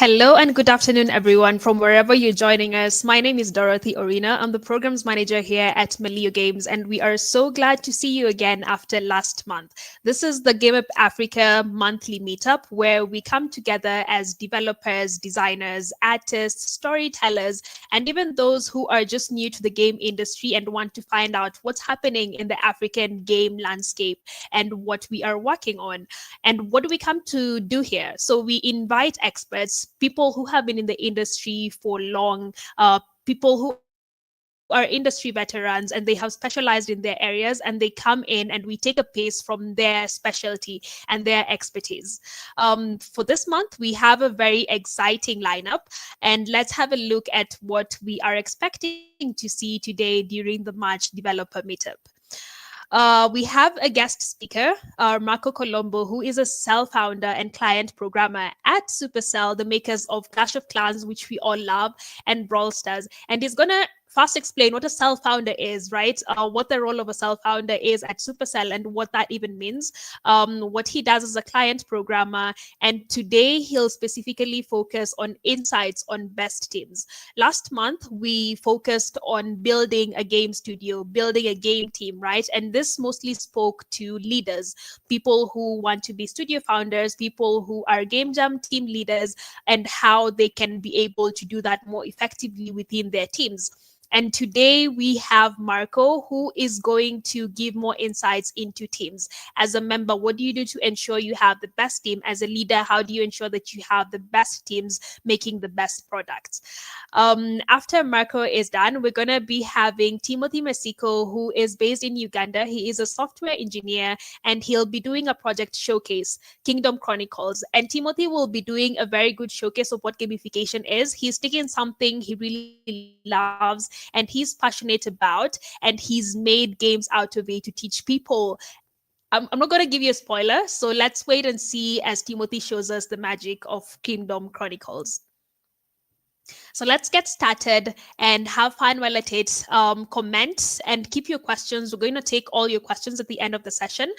Hello and good afternoon, everyone, from wherever you're joining us. My name is Dorothy Orina. I'm the programs manager here at Melio Games, and we are so glad to see you again after last month. This is the GameUp Africa monthly meetup where we come together as developers, designers, artists, storytellers, and even those who are just new to the game industry and want to find out what's happening in the African game landscape and what we are working on. And what do we come to do here? So we invite experts, people who have been in the industry for long, people who are industry veterans and they have specialized in their areas, and they come in and we take a pace from their specialty and their expertise. For this month, we have a very exciting lineup, and let's have a look at what we are expecting to see today during the March Developer Meetup. We have a guest speaker, Marco Colombo, who is a self-founder and client programmer at Supercell, the makers of Clash of Clans, which we all love, and Brawl Stars. And he's going to first explain what a self-founder is, right? What the role of a self-founder is at Supercell and what that even means, what he does as a client programmer. And today he'll specifically focus on insights on best teams. Last month, we focused on building a game studio, building a game team, right? And this mostly spoke to leaders, people who want to be studio founders, people who are game jam team leaders, and how they can be able to do that more effectively within their teams. And today we have Marco, who is going to give more insights into teams. As a member, what do you do to ensure you have the best team? As a leader, how do you ensure that you have the best teams making the best products? After Marco is done, we're going to be having Timothy Masiko, who is based in Uganda. He is a software engineer, and he'll be doing a project showcase, Kingdom Chronicles. And Timothy will be doing a very good showcase of what gamification is. He's taking something he really loves and he's passionate about, and he's made games out of it to teach people. I'm not going to give you a spoiler, so let's wait and see as Timothy shows us the magic of Kingdom Chronicles. So let's get started and have fun while at it. Comment and keep your questions. We're going to take all your questions at the end of the session.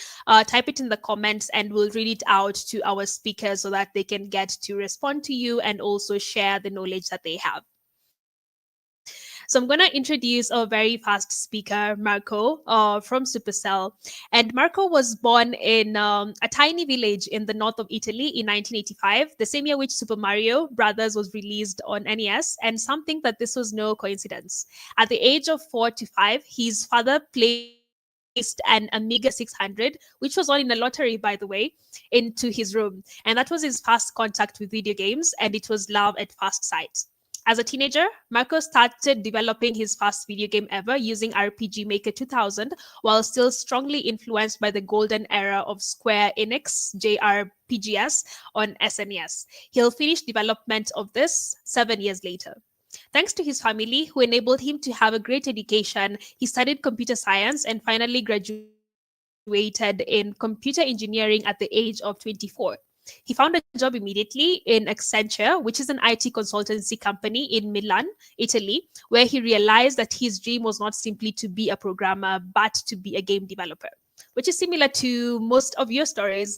Type it in the comments and we'll read it out to our speakers so that they can get to respond to you and also share the knowledge that they have. So I'm going to introduce our very fast speaker, Marco, from Supercell. And Marco was born in a tiny village in the north of Italy in 1985, the same year which Super Mario Brothers was released on NES. And some think that this was no coincidence. At the age of 4 to 5, his father placed an Amiga 600, which was won in a lottery, by the way, into his room. And that was his first contact with video games, and it was love at first sight. As a teenager, Marco started developing his first video game ever using RPG Maker 2000, while still strongly influenced by the golden era of Square Enix JRPGs on SNES. He'll finish development of this 7 years later. Thanks to his family, who enabled him to have a great education, he studied computer science and finally graduated in computer engineering at the age of 24. He found a job immediately in Accenture, which is an IT consultancy company in Milan, Italy, where he realized that his dream was not simply to be a programmer, but to be a game developer, which is similar to most of your stories.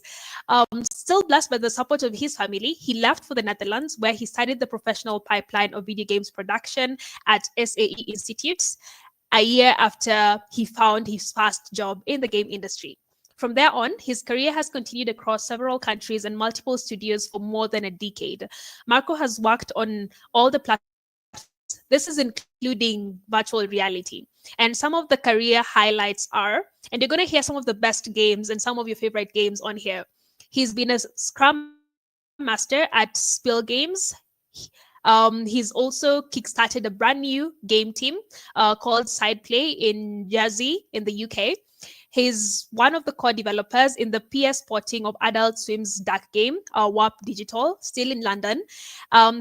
Still blessed by the support of his family, he left for the Netherlands, where he studied the professional pipeline of video games production at SAE Institute, a year after he found his first job in the game industry. From there on, his career has continued across several countries and multiple studios for more than a decade. Marco has worked on all the platforms. This is including virtual reality. And some of the career highlights are, and you're going to hear some of the best games and some of your favorite games on here. He's been a Scrum Master at Spill Games. He's also kickstarted a brand new game team called Sideplay in Jersey in the UK. He's one of the core developers in the PS porting of Adult Swim's dark game, Warp Digital, still in London.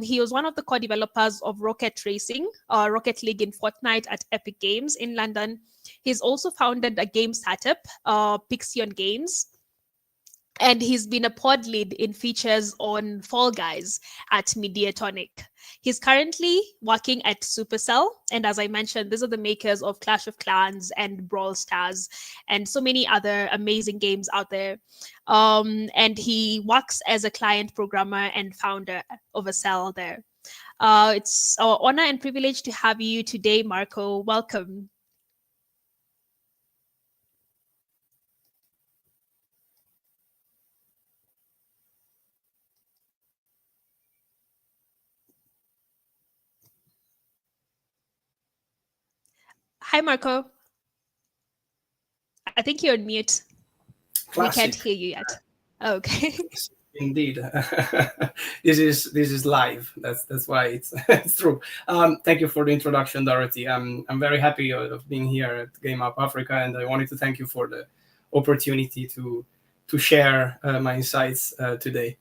He was one of the core developers of Rocket Racing, Rocket League in Fortnite at Epic Games in London. He's also founded a game startup, Pixion Games. and he's been a pod lead in features on Fall Guys at Mediatonic. He's currently working at Supercell, and as I mentioned, these are the makers of Clash of Clans and Brawl Stars, and so many other amazing games out there. And he works as a client programmer and founder of a cell there. It's our honor and privilege to have you today, Marco. Welcome. Hi, Marco. I think you're on mute. We can't Classic. hear you yet. Okay. Indeed. This is live. That's why it's it's true. Thank you for the introduction, Dorothy. I'm very happy of being here at GameUp Africa, and I wanted to thank you for the opportunity to share my insights today.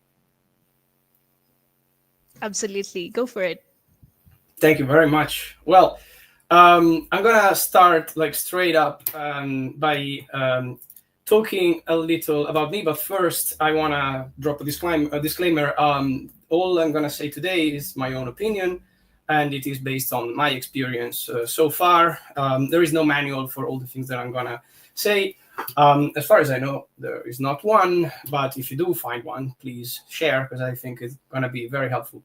Absolutely. Go for it. Thank you very much. Well, I'm gonna start like straight up by talking a little about me, but first I want to drop a disclaimer. All I'm going to say today is my own opinion, and it is based on my experience so far. There is no manual for all the things that I'm going to say. As far as I know, there is not one, but if you do find one, please share, because I think it's going to be very helpful.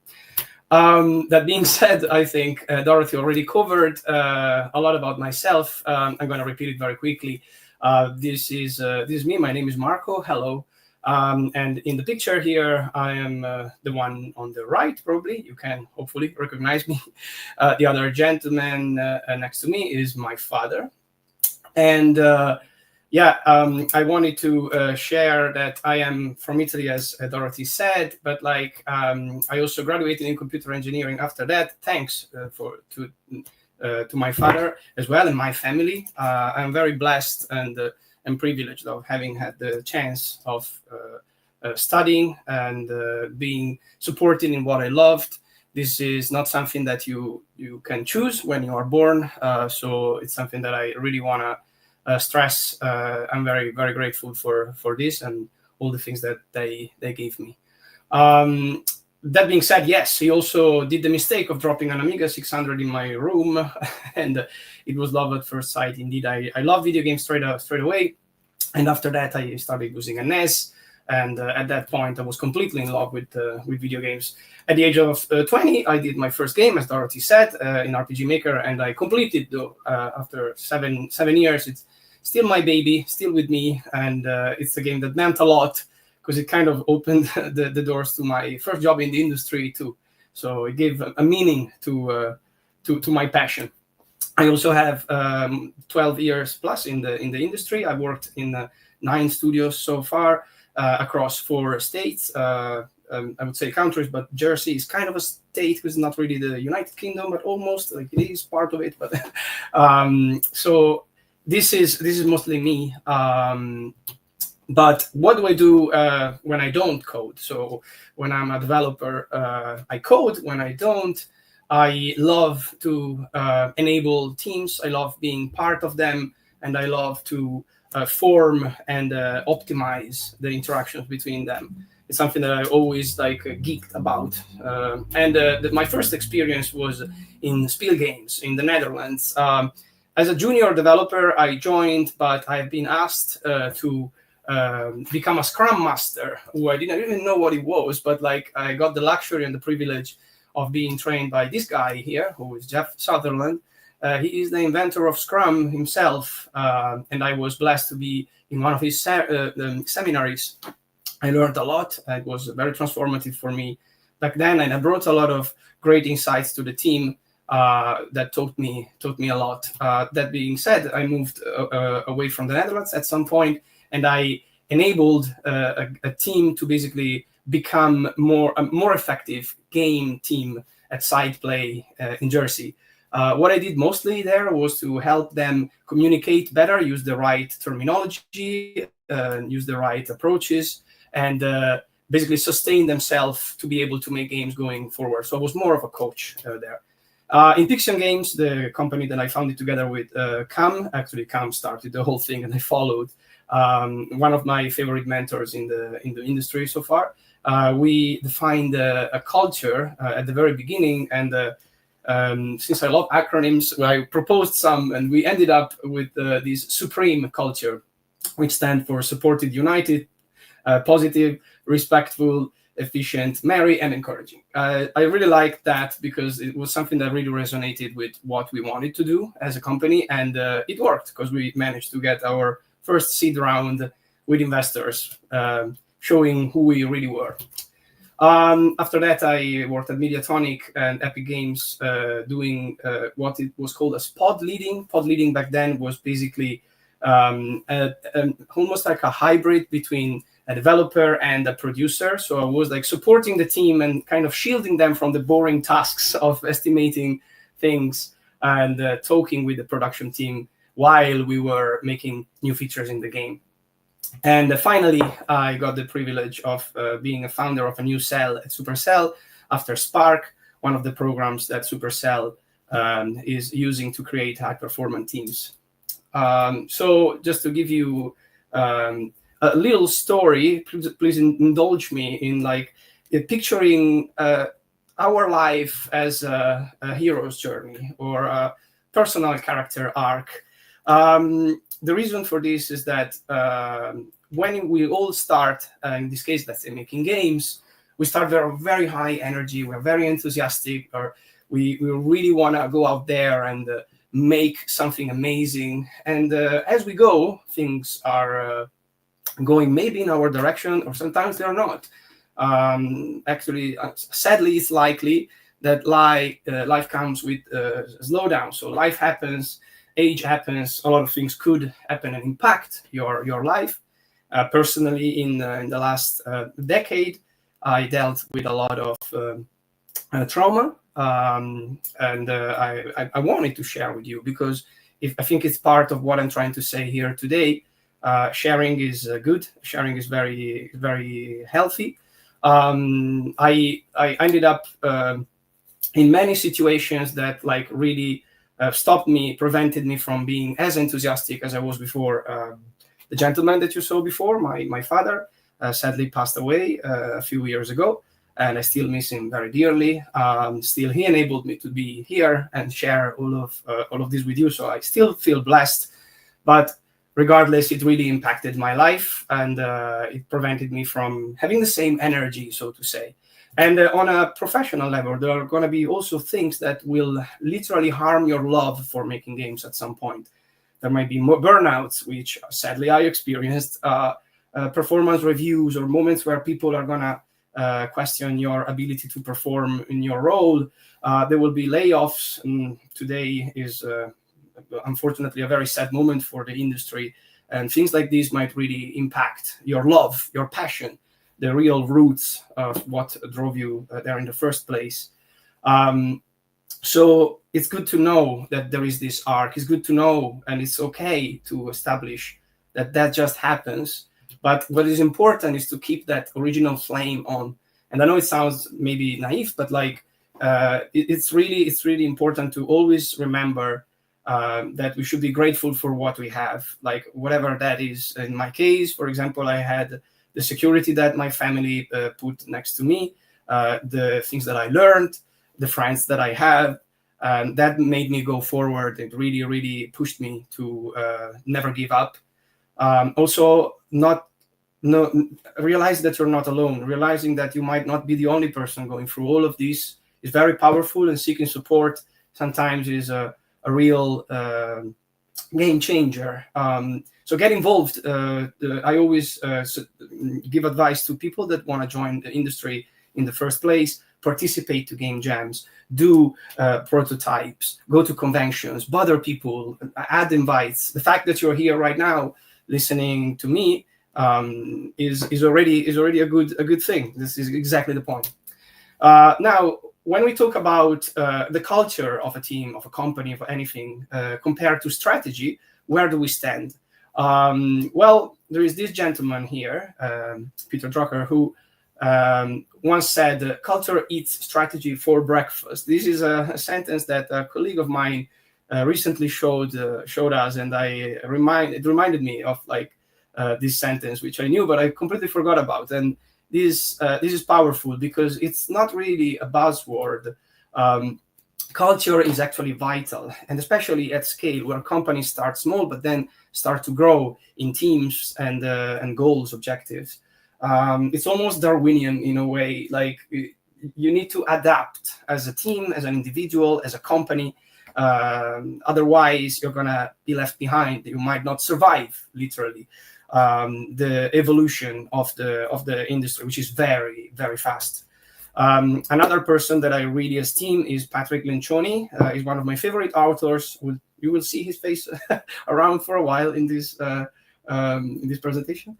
That being said, I think Dorothy already covered a lot about myself. I'm going to repeat it very quickly. This is me. My name is Marco. Hello. And in the picture here, I am the one on the right. Probably you can hopefully recognize me. The other gentleman next to me is my father. And I wanted to share that I am from Italy, as Dorothy said, but I also graduated in computer engineering after that. Thanks to my father as well and my family. I'm very blessed and privileged of having had the chance of studying and being supported in what I loved. This is not something that you can choose when you are born. So it's something that I really want to stress. I'm very, very grateful for this and all the things that they gave me. That being said, yes, he also did the mistake of dropping an Amiga 600 in my room, and it was love at first sight. Indeed, I love video games straight away, and after that, I started using a NES, and at that point, I was completely in love with video games. At the age of 20, I did my first game, as Dorothy said, in RPG Maker, and I completed though after seven years. It's still my baby, still with me, and it's a game that meant a lot, because it kind of opened the doors to my first job in the industry too. So it gave a meaning to my passion. I also have 12 years plus in the industry. I worked in 9 studios so far across 4 states. I would say countries, but Jersey is kind of a state, because not really the United Kingdom, but almost like it is part of it. But so this is mostly me. But what do I do when I don't code? So when I'm a developer, I code. When I don't, I love to enable teams. I love being part of them, and I love to form and optimize the interactions between them. It's something that I always geeked about. My first experience was in Spiel Games in the Netherlands. As a junior developer, I joined, but I've been asked to become a Scrum Master, who I didn't even know what it was, but I got the luxury and the privilege of being trained by this guy here, who is Jeff Sutherland. He is the inventor of Scrum himself, and I was blessed to be in one of his seminaries. I learned a lot. It was very transformative for me back then, and I brought a lot of great insights to the team that taught me a lot. That being said, I moved away from the Netherlands at some point, and I enabled a team to basically become a more effective game team at SidePlay in Jersey. What I did mostly there was to help them communicate better, use the right terminology, use the right approaches, and basically sustain themselves to be able to make games going forward. So I was more of a coach there. In Pixion Games, the company that I founded together with Cam started the whole thing, and I followed. one of my favorite mentors in the industry so far. We defined a culture at the very beginning, and since I love acronyms, I proposed some, and we ended up with this SUPREME culture, which stands for supported, united, positive, respectful, efficient, merry, and encouraging. I really liked that because it was something that really resonated with what we wanted to do as a company, and it worked because we managed to get our first seed round with investors, showing who we really were. After that, I worked at Mediatonic and Epic Games, doing what it was called as pod leading. Pod leading back then was basically almost like a hybrid between a developer and a producer. So I was like supporting the team and kind of shielding them from the boring tasks of estimating things and talking with the production team while we were making new features in the game. And finally, I got the privilege of being a founder of a new cell at Supercell after Spark, one of the programs that Supercell is using to create high-performance teams. So just to give you a little story, please indulge me in like picturing our life as a hero's journey or a personal character arc. The reason for this is that when we all start, in this case, let's say making games, we start very, very high energy, we're very enthusiastic, or we really want to go out there and make something amazing. And as we go, things are going maybe in our direction, or sometimes they're not. Actually, sadly, it's likely that life comes with slowdown. So life happens, age happens, a lot of things could happen and impact your life. Personally, in the last decade, I dealt with a lot of trauma, and I wanted to share with you because I think it's part of what I'm trying to say here today. Sharing is good. Sharing is very, very healthy. I ended up in many situations that like really stopped me, prevented me from being as enthusiastic as I was before. The gentleman that you saw before, my father, sadly passed away a few years ago, and I still miss him very dearly. Still, he enabled me to be here and share all of this with you. So I still feel blessed, but regardless, it really impacted my life, and it prevented me from having the same energy, so to say. And on a professional level, there are going to be also things that will literally harm your love for making games at some point. There might be more burnouts, which sadly I experienced, performance reviews, or moments where people are going to question your ability to perform in your role. There will be layoffs, and today is unfortunately a very sad moment for the industry. And things like this might really impact your love, your passion, the real roots of what drove you there in the first place. So it's good to know that there is this arc. It's good to know, and it's okay to establish that just happens. But what is important is to keep that original flame on. And I know it sounds maybe naive, but like it's really important to always remember that we should be grateful for what we have, like whatever that is. In my case, for example, I had the security that my family put next to me, the things that I learned, the friends that I have, that made me go forward. It really, really pushed me to never give up. Also, realize that you're not alone. Realizing that you might not be the only person going through all of this is very powerful, and seeking support sometimes is a real game changer. So get involved. I always give advice to people that want to join the industry in the first place. Participate to game jams, do prototypes, go to conventions, bother people, add invites. The fact that you're here right now listening to me is already a good thing. This is exactly the point. Now, when we talk about the culture of a team, of a company, of anything, compared to strategy, where do we stand? Well, there is this gentleman here, Peter Drucker, who once said, "Culture eats strategy for breakfast." This is a sentence that a colleague of mine recently showed us, and it reminded me of like this sentence, which I knew, but I completely forgot about. And this is powerful because it's not really a buzzword. Culture is actually vital, and especially at scale, where companies start small but then start to grow in teams and goals, objectives. It's almost Darwinian in a way. Like, you need to adapt as a team, as an individual, as a company. Otherwise, you're gonna be left behind. You might not survive, literally, the evolution of the industry, which is very, very fast. Another person that I really esteem is Patrick Lencioni. He's one of my favorite authors. You will see his face around for a while in this presentation.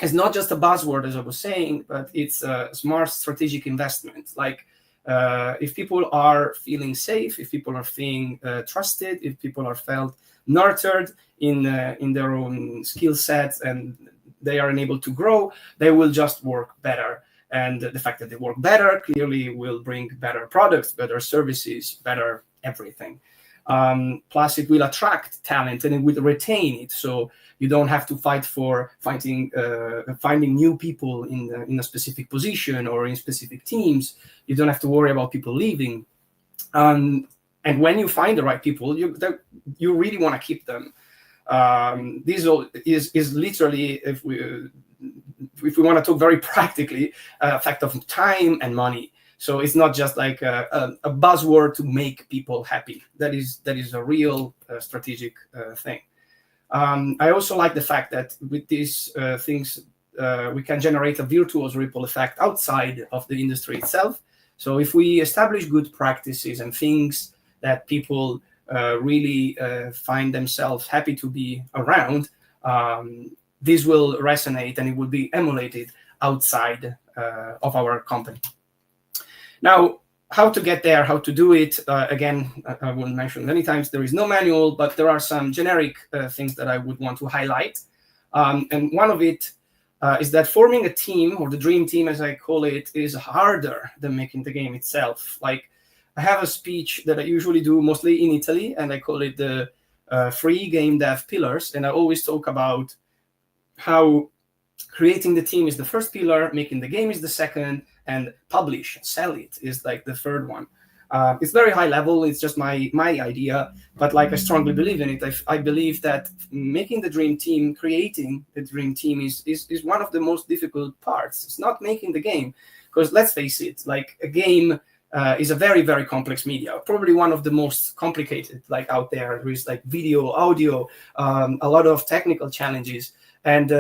It's not just a buzzword, as I was saying, but it's a smart strategic investment. Like, if people are feeling safe, if people are feeling trusted, if people are felt nurtured in their own skill sets, and they are enabled to grow, they will just work better. And the fact that they work better clearly will bring better products, better services, better everything. Plus, it will attract talent and it will retain it. So you don't have to fight for finding new people in a specific position or in specific teams. You don't have to worry about people leaving. And when you find the right people, you really want to keep them. This is literally, if we want to talk very practically, a fact of time and money. So it's not just like a buzzword to make people happy. That is a real strategic thing. I also like the fact that with these things, we can generate a virtuous ripple effect outside of the industry itself. So if we establish good practices and things that people really find themselves happy to be around, this will resonate and it will be emulated outside of our company. Now, how to get there, how to do it, again, I will mention many times, there is no manual, but there are some generic things that I would want to highlight. And one of it is that forming a team, or the dream team as I call it, is harder than making the game itself. Like, I have a speech that I usually do mostly in Italy, and I call it the 3 game dev pillars. And I always talk about how creating the team is the first pillar, making the game is the second, and publish, sell it is like the third one. It's very high level. It's just my idea, but like, I strongly believe in it. I believe that making the dream team, creating the dream team is one of the most difficult parts. It's not making the game, because let's face it, like, a game is a very, very complex media, probably one of the most complicated like out there. There is like video, audio, a lot of technical challenges, and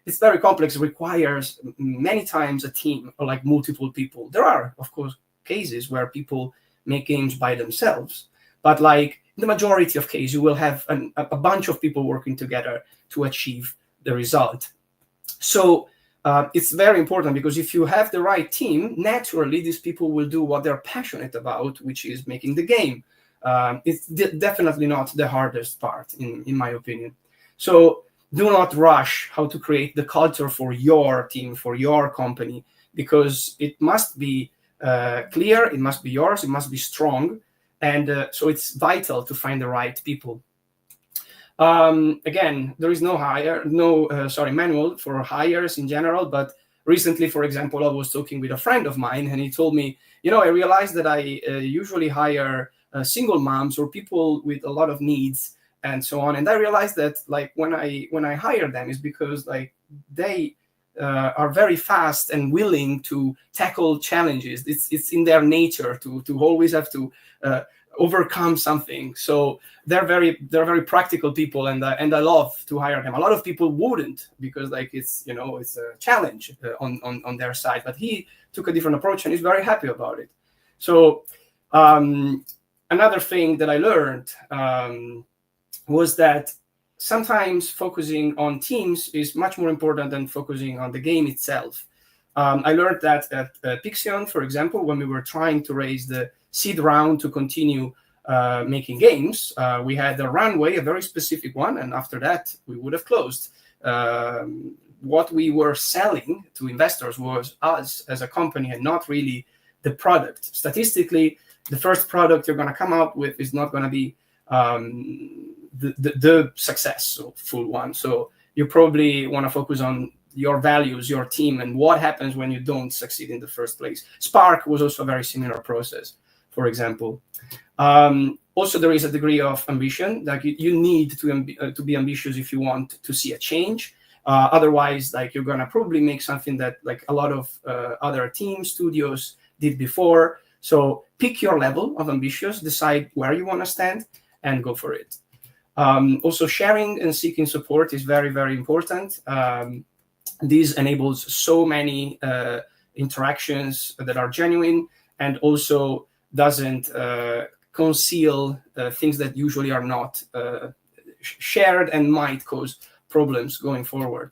it's very complex. It requires many times a team or like multiple people. There are, of course, cases where people make games by themselves, but like in the majority of cases, you will have a bunch of people working together to achieve the result. So it's very important, because if you have the right team, naturally these people will do what they're passionate about, which is making the game. It's definitely not the hardest part, in my opinion. So do not rush how to create the culture for your team, for your company, because it must be clear, it must be yours, it must be strong. And so it's vital to find the right people. Again, there is no manual for hires in general, but recently, for example, I was talking with a friend of mine, and he told me, I realized that I usually hire single moms or people with a lot of needs and so on. And I realized that like when I hire them is because like they are very fast and willing to tackle challenges. It's in their nature to always have to overcome something. So they're very practical people, and I love to hire them. A lot of people wouldn't, because like it's a challenge on their side. But he took a different approach, and he's very happy about it. So another thing that I learned was that sometimes focusing on teams is much more important than focusing on the game itself. I learned that at Pixion, for example, when we were trying to raise the seed round to continue making games, we had a runway, a very specific one, and after that, we would have closed. What we were selling to investors was us as a company, and not really the product. Statistically, the first product you're going to come out with is not going to be the successful one. So you probably want to focus on your values, your team, and what happens when you don't succeed in the first place. Spark was also a very similar process, for example. Also, there is a degree of ambition. Like you need to be ambitious if you want to see a change. Otherwise, like you're gonna probably make something that like a lot of other teams, studios did before. So pick your level of ambitious, decide where you want to stand, and go for it. Also, sharing and seeking support is very, very important. This enables so many interactions that are genuine, and also doesn't conceal things that usually are not shared and might cause problems going forward.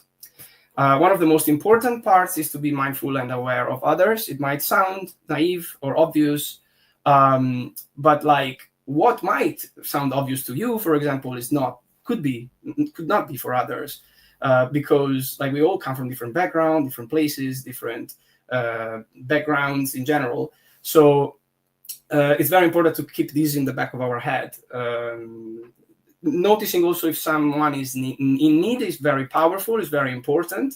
One of the most important parts is to be mindful and aware of others. It might sound naive or obvious, but like what might sound obvious to you, for example, could not be for others, because like we all come from different backgrounds, different places, different backgrounds in general. So it's very important to keep this in the back of our head. Noticing also if someone is in need is very powerful, is very important,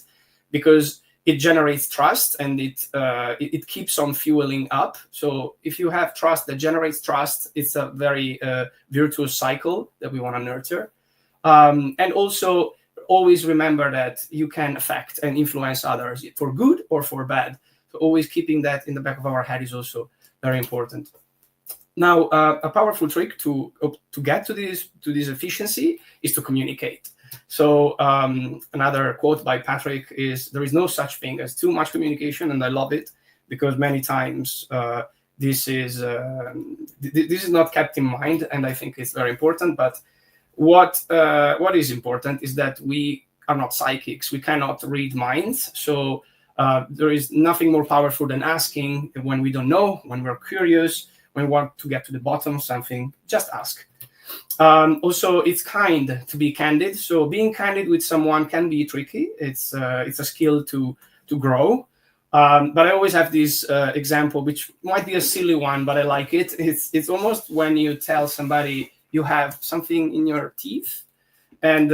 because it generates trust, and it keeps on fueling up. So if you have trust that generates trust, it's a very virtuous cycle that we want to nurture. And also always remember that you can affect and influence others for good or for bad. So always keeping that in the back of our head is also very important. Now, a powerful trick to get to this efficiency is to communicate. So another quote by Patrick is, "There is no such thing as too much communication," and I love it, because many times this is not kept in mind, and I think it's very important. But what is important is that we are not psychics. We cannot read minds. So there is nothing more powerful than asking when we don't know, when we're curious, when we want to get to the bottom of something. Just ask. Also, it's kind to be candid. So being candid with someone can be tricky. It's a skill to grow. But I always have this example, which might be a silly one, but I like it. It's almost when you tell somebody you have something in your teeth, and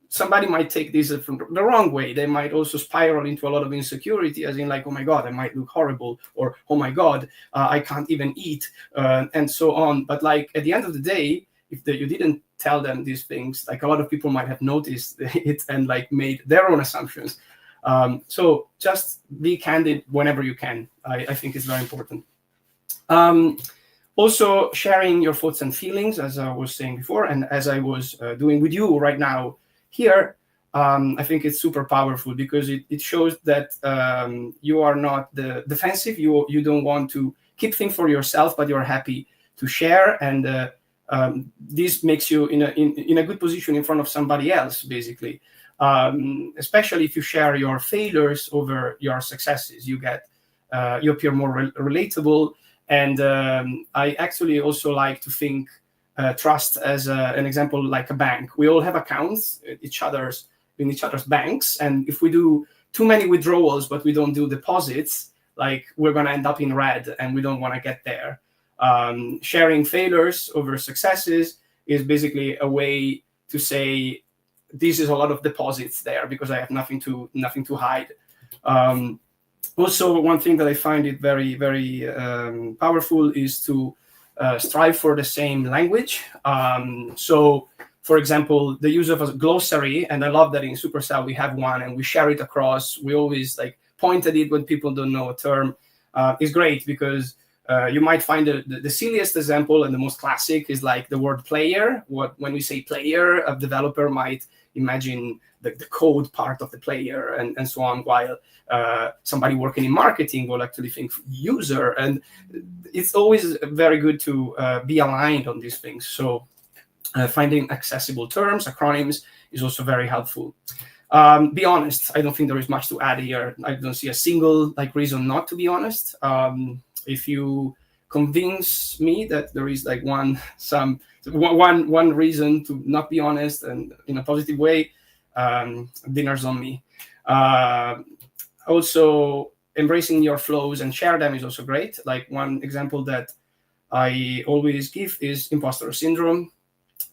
somebody might take this from the wrong way. They might also spiral into a lot of insecurity, as in like, oh my God, I might look horrible, or oh my God, I can't even eat, and so on. But like at the end of the day, if you didn't tell them these things, like a lot of people might have noticed it and like made their own assumptions. So just be candid whenever you can. I think it's very important. Also, sharing your thoughts and feelings, as I was saying before, and as I was doing with you right now here, I think it's super powerful, because it shows that you are not defensive. You don't want to keep things for yourself, but you're happy to share, and this makes you in a good position in front of somebody else, basically. Especially if you share your failures over your successes, you appear more relatable. And I actually also like to think trust as an example, like a bank. We all have accounts in each other's banks, and if we do too many withdrawals but we don't do deposits, like we're going to end up in red, and we don't want to get there. Sharing failures over successes is basically a way to say, this is a lot of deposits there because I have nothing to hide. Also, one thing that I find it very, very powerful is to strive for the same language. So, for example, the use of a glossary, and I love that in Supercell we have one and we share it across. We always like point at it when people don't know a term. Is great, because you might find the silliest example and the most classic is like the word player. When we say player, a developer might imagine the code part of the player and so on, while somebody working in marketing will actually think user. And it's always very good to be aligned on these things. So finding accessible terms, acronyms, is also very helpful. Be honest. I don't think there is much to add here. I don't see a single reason not to be honest. If you convince me that there is one reason to not be honest and in a positive way, dinner's on me. Also, embracing your flaws and share them is also great. Like one example that I always give is imposter syndrome.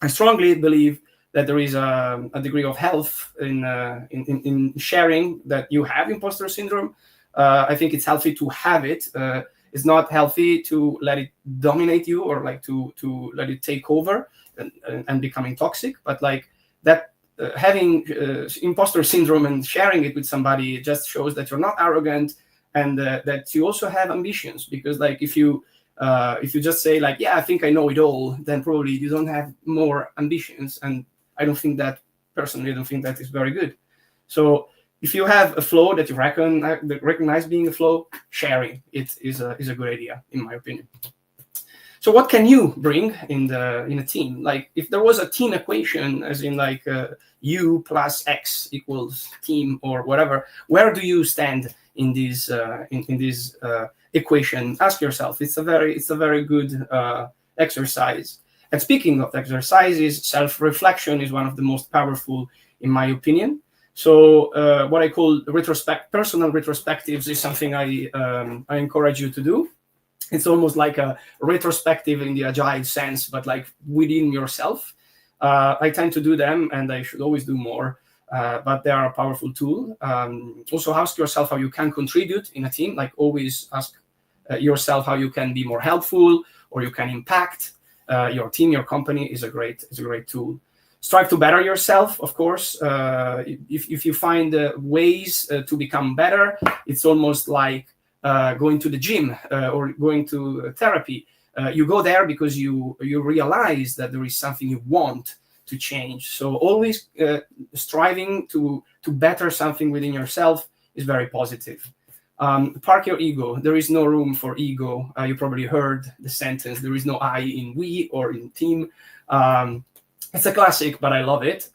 I strongly believe that there is a degree of health in sharing that you have imposter syndrome. I think it's healthy to have it. It's not healthy to let it dominate you, or like to let it take over and becoming toxic. But like that, having imposter syndrome and sharing it with somebody just shows that you're not arrogant, and that you also have ambitions. Because like if you just say like, yeah, I think I know it all, then probably you don't have more ambitions. And I don't think that, personally, I don't think that is very good. So if you have a flow that you recognize being a flow, sharing it is a good idea, in my opinion. So what can you bring in a team? Like if there was a team equation, as in like U plus X equals team or whatever, where do you stand in this equation? Ask yourself. It's a very good exercise. And speaking of exercises, self-reflection is one of the most powerful, in my opinion. So what I call personal retrospectives is something I encourage you to do. It's almost like a retrospective in the agile sense, but like within yourself. I tend to do them, and I should always do more, but they are a powerful tool. Also, ask yourself how you can contribute in a team. Like always ask yourself how you can be more helpful, or you can impact your team, your company. Is a great tool. Strive to better yourself, of course. If you find ways to become better, it's almost like going to the gym or going to therapy. You go there because you realize that there is something you want to change. So always striving to better something within yourself is very positive. Park your ego. There is no room for ego. You probably heard the sentence, there is no I in we or in team. It's a classic, but I love it.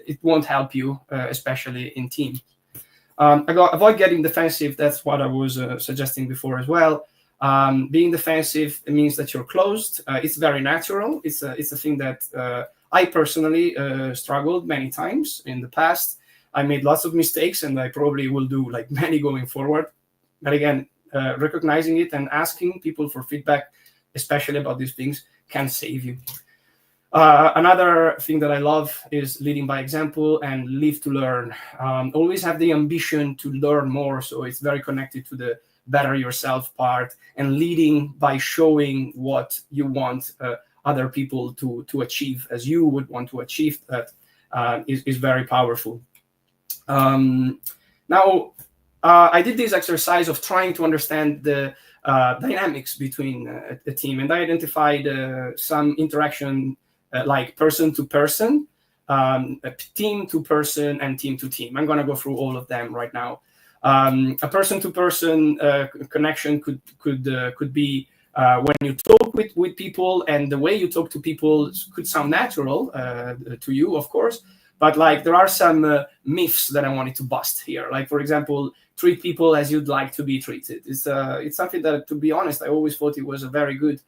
It won't help you, especially in team. Avoid getting defensive. That's what I was suggesting before as well. Being defensive, it means that you're closed. It's very natural. It's a thing that I personally struggled many times in the past. I made lots of mistakes, and I probably will do like many going forward. But again, recognizing it and asking people for feedback, especially about these things, can save you. Another thing that I love is leading by example and live to learn. Always have the ambition to learn more. So it's very connected to the better yourself part, and leading by showing what you want other people to achieve as you would want to achieve. That is very powerful. Now, I did this exercise of trying to understand the dynamics between a team, and I identified some interaction like person to person, team to person, and team to team. I'm going to go through all of them right now. A person to person connection could be when you talk with people, and the way you talk to people could sound natural to you, of course. But like there are some myths that I wanted to bust here. Like, for example, treat people as you'd like to be treated. It's something that, to be honest, I always thought it was a very good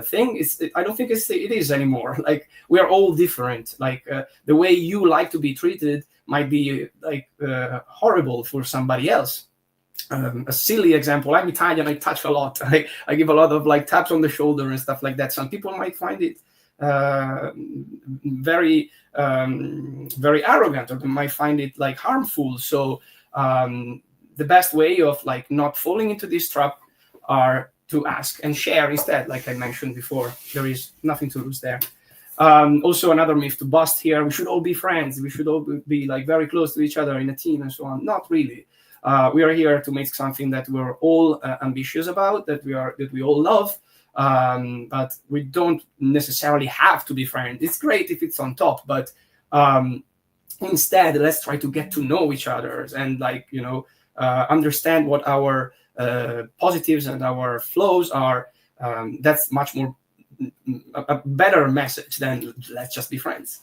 thing. I don't think it is anymore. Like, we are all different. Like the way you like to be treated might be like horrible for somebody else. A silly example, I'm Italian, I touch a lot. I give a lot of like taps on the shoulder and stuff like that. Some people might find it very arrogant, or they might find it like harmful. So the best way of like not falling into this trap are to ask and share instead. Like I mentioned before, there is nothing to lose there. Also, another myth to bust here: we should all be friends, we should all be like very close to each other in a team and so on. Not really. We are here to make something that we're all ambitious about, that we all love, but we don't necessarily have to be friends. It's great if it's on top, but instead, let's try to get to know each other and understand what our positives and our flows are. That's much more a better message than let's just be friends.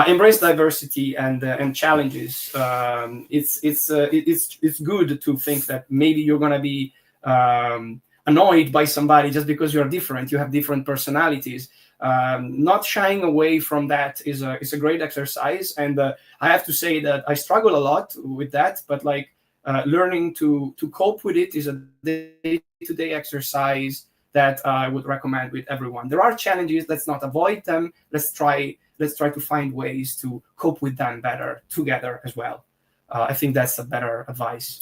Embrace diversity and challenges. It's good to think that maybe you're gonna be annoyed by somebody just because you're different. You have different personalities. Not shying away from that is a great exercise, and I have to say that I struggle a lot with that. But like learning to cope with it is a day-to-day exercise that I would recommend with everyone. There are challenges. Let's not avoid them. Let's let's try to find ways to cope with them better together as well. I think that's a better advice.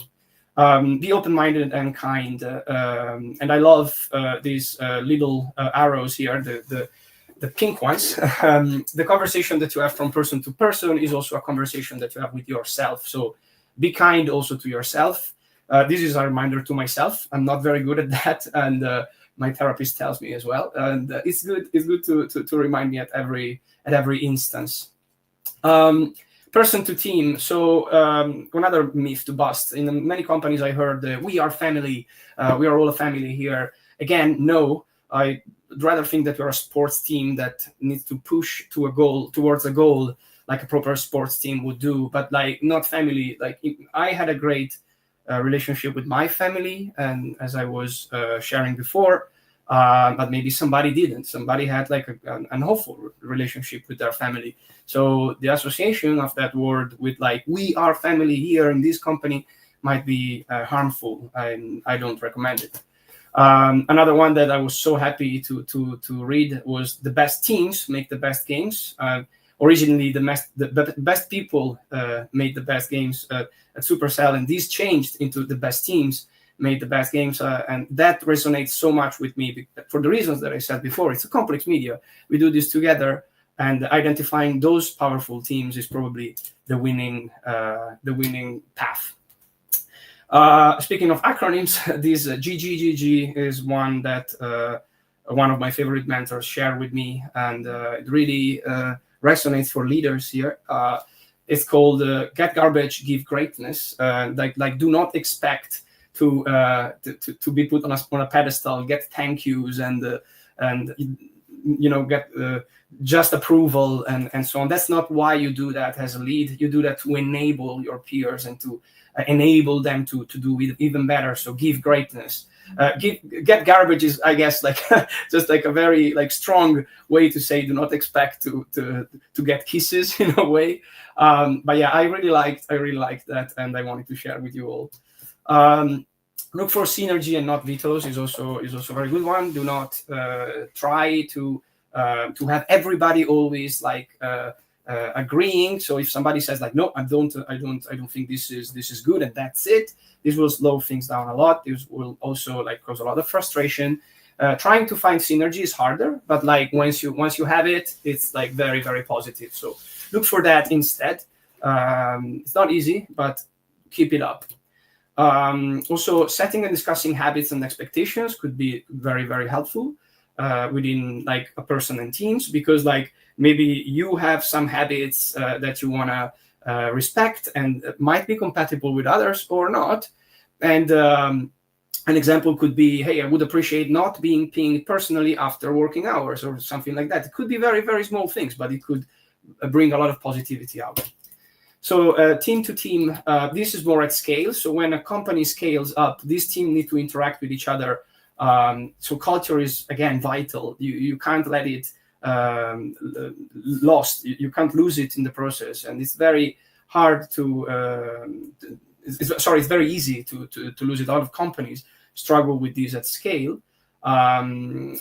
Be open-minded and kind, and I love these little arrows here, the pink ones. The conversation that you have from person to person is also a conversation that you have with yourself. So be kind also to yourself. This is a reminder to myself. I'm not very good at that, and my therapist tells me as well. And it's good. It's good to remind me at every instance. Person to team. So another myth to bust. In many companies, I heard we are family. We are all a family here. Again, no. I'd rather think that we're a sports team that needs to push towards a goal like a proper sports team would do, but like not family. Like I had a great relationship with my family, and as I was sharing before, but maybe somebody didn't. Somebody had like an unhelpful relationship with their family. So the association of that word with like we are family here in this company might be harmful, and I don't recommend it. Another one that I was so happy to read was the best teams make the best games. Originally, the best people made the best games at Supercell, and these changed into the best teams made the best games, and that resonates so much with me for the reasons that I said before. It's a complex media. We do this together, and identifying those powerful teams is probably the winning path. Speaking of acronyms, this GGGG is one that one of my favorite mentors shared with me, and it really resonates for leaders here. It's called "Get Garbage, Give Greatness." Like do not expect to be put on a pedestal, get thank yous, and get just approval and so on. That's not why you do that as a lead. You do that to enable your peers and to enable them to do even better. So give greatness. Get garbage is, I guess, like just like a very like strong way to say do not expect to get kisses in a way. But yeah, I really liked that, and I wanted to share with you all. Look for synergy and not vetoes is also a very good one. Do not try to have everybody always like agreeing. So if somebody says like, no, I don't think this is good, and that's it, this will slow things down a lot. This will also like cause a lot of frustration. Trying to find synergy is harder, but like once you have it, it's like very, very positive. So look for that instead. It's not easy, but keep it up. Also, setting and discussing habits and expectations could be very, very helpful within like a person and teams, because like maybe you have some habits that you want to respect and might be compatible with others or not. And an example could be, hey, I would appreciate not being pinged personally after working hours or something like that. It could be very, very small things, but it could bring a lot of positivity out. So team to team, this is more at scale. So when a company scales up, this team need to interact with each other. So culture is, again, vital. You can't let it lost. You can't lose it in the process. And it's very hard it's very easy to lose it. A lot of companies struggle with this at scale. One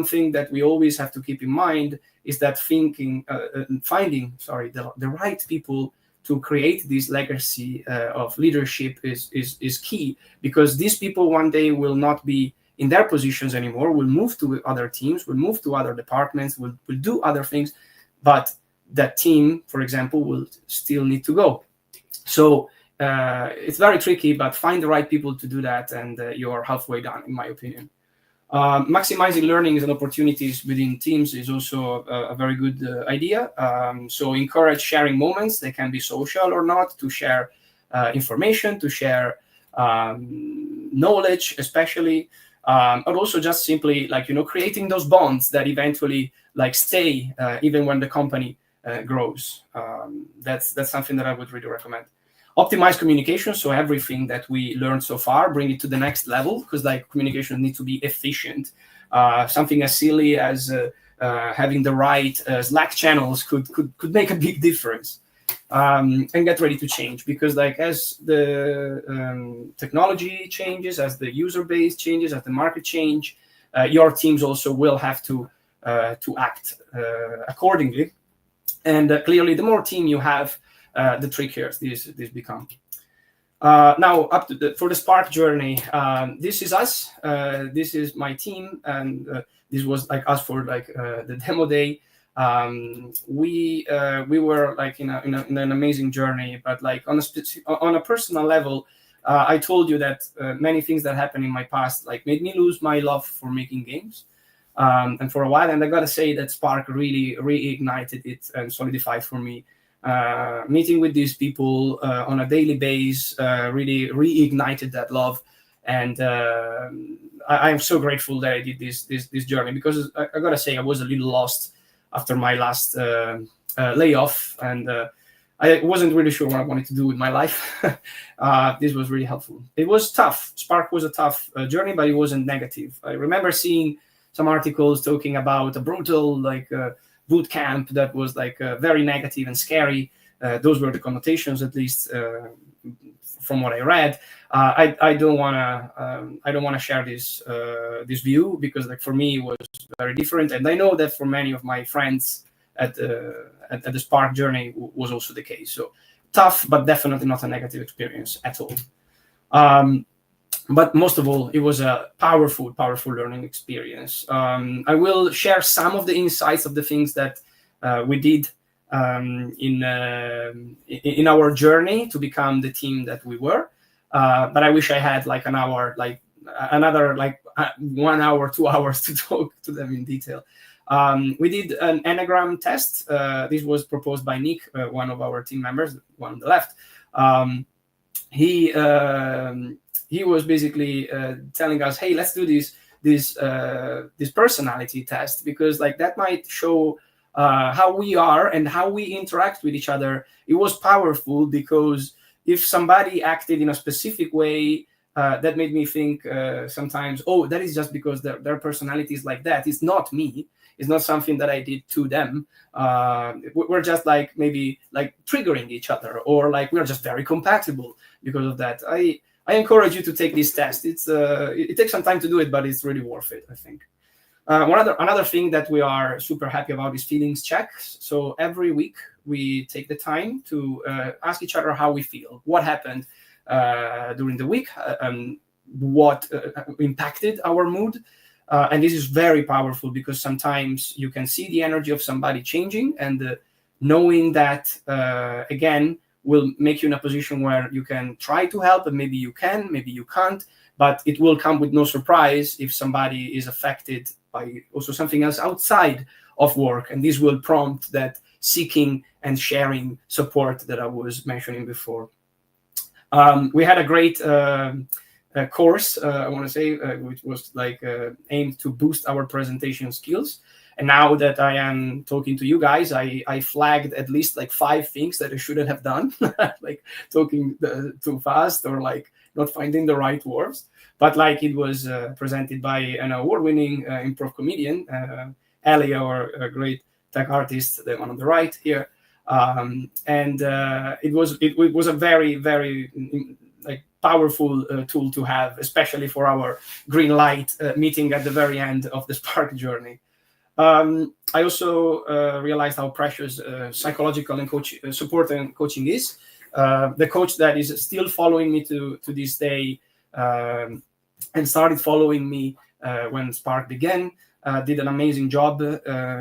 thing that we always have to keep in mind is that finding the right people to create this legacy of leadership is key, because these people one day will not be in their positions anymore, will move to other teams, will move to other departments, will do other things, but that team, for example, will still need to go. So it's very tricky, but find the right people to do that, and you're halfway done, in my opinion. Maximizing learnings and opportunities within teams is also a very good idea. So encourage sharing moments. They can be social or not, to share information, to share knowledge, especially, but also just simply like, creating those bonds that eventually like stay even when the company grows. That's something that I would really recommend. Optimize communication, so everything that we learned so far, bring it to the next level, because like communication needs to be efficient. Something as silly as having the right Slack channels could make a big difference. And get ready to change, because like as the technology changes, as the user base changes, as the market change, your teams also will have to to act accordingly. And clearly, the more team you have, the trickier these become. Now, up to for the Spark journey, this is us. This is my team, and this was like us for like the demo day. We were like in an amazing journey, but like on a personal level, I told you that many things that happened in my past like made me lose my love for making games. And for a while, and I gotta say that Spark really reignited it and solidified for me. Meeting with these people on a daily basis really reignited that love, and I am so grateful that I did this journey, because I gotta say I was a little lost after my last layoff, and I wasn't really sure what I wanted to do with my life. This was really helpful. It was tough. Spark was a tough journey, but it wasn't negative. I remember seeing some articles talking about a brutal boot camp that was like very negative and scary. Those were the connotations, at least from what I read. I don't wanna share this view, because like for me it was very different, and I know that for many of my friends at the Spark journey was also the case. So tough, but definitely not a negative experience at all. But most of all, it was a powerful learning experience. I will share some of the insights of the things that we did in our journey to become the team that we were. But I wish I had like an hour, like another like 1 hour, 2 hours to talk to them in detail. We did an Enneagram test. This was proposed by Nick, one of our team members, one on the left. He was basically telling us, hey, let's do this personality test, because like that might show how we are and how we interact with each other. It was powerful, because if somebody acted in a specific way, that made me think sometimes, oh, that is just because their personality is like that. It's not me. It's not something that I did to them. We're just like maybe like triggering each other, or like we're just very compatible because of that. I encourage you to take this test. It takes some time to do it, but it's really worth it, I think. Another thing that we are super happy about is feelings checks. So every week we take the time to ask each other how we feel, what happened during the week, what impacted our mood. And this is very powerful, because sometimes you can see the energy of somebody changing, and knowing that, again, will make you in a position where you can try to help, and maybe you can, maybe you can't, but it will come with no surprise if somebody is affected by also something else outside of work. And this will prompt that seeking and sharing support that I was mentioning before. We had a great course, I want to say, which was like aimed to boost our presentation skills. And now that I am talking to you guys, I flagged at least like 5 things that I shouldn't have done, like talking too fast, or like not finding the right words. But like it was presented by an award-winning improv comedian, Ali, our great tech artist, the one on the right here. And it was a very, very like powerful tool to have, especially for our green light meeting at the very end of the Spark journey. I also realized how precious psychological and support and coaching is. The coach that is still following me to this day and started following me when Spark began did an amazing job.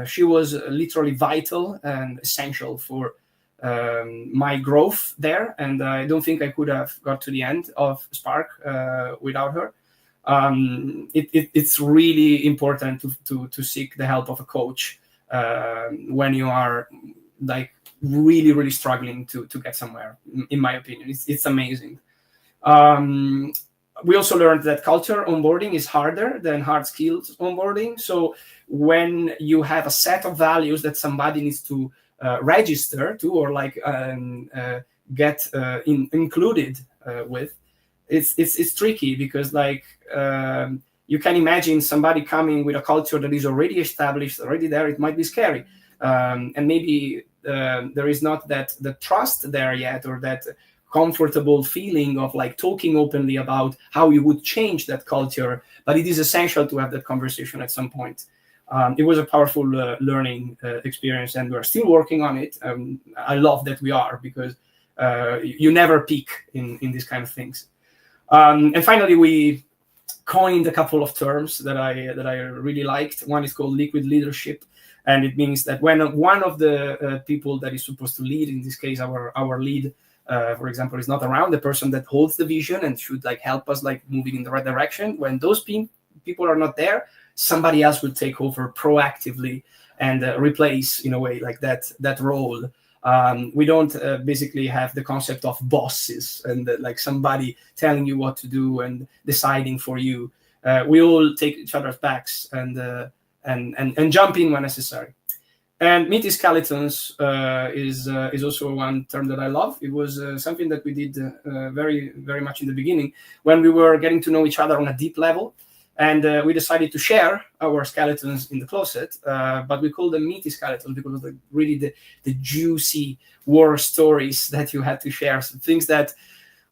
She was literally vital and essential for my growth there, and I don't think I could have got to the end of Spark without her. It's really important to seek the help of a coach when you are like really struggling to get somewhere. In my opinion, it's amazing. We also learned that culture onboarding is harder than hard skills onboarding. So when you have a set of values that somebody needs to register to, or like get included with, it's tricky, because like you can imagine somebody coming with a culture that is already established, already there. It might be scary, and maybe there is not the trust there yet, or that comfortable feeling of like talking openly about how you would change that culture. But it is essential to have that conversation at some point. It was a powerful learning experience, and we're still working on it. I love that we are, because you never peak in these kind of things. And finally, we coined a couple of terms that I really liked. One is called liquid leadership, and it means that when one of the people that is supposed to lead, in this case our lead, for example, is not around, the person that holds the vision and should like help us like moving in the right direction, when those people are not there, somebody else will take over proactively and replace, in a way, like that role. We don't basically have the concept of bosses and like somebody telling you what to do and deciding for you. We all take each other's backs and jump in when necessary. And meaty skeletons is also one term that I love. It was something that we did very, very much in the beginning, when we were getting to know each other on a deep level. And we decided to share our skeletons in the closet, but we call them meaty skeletons because of the juicy war stories that you had to share, some things that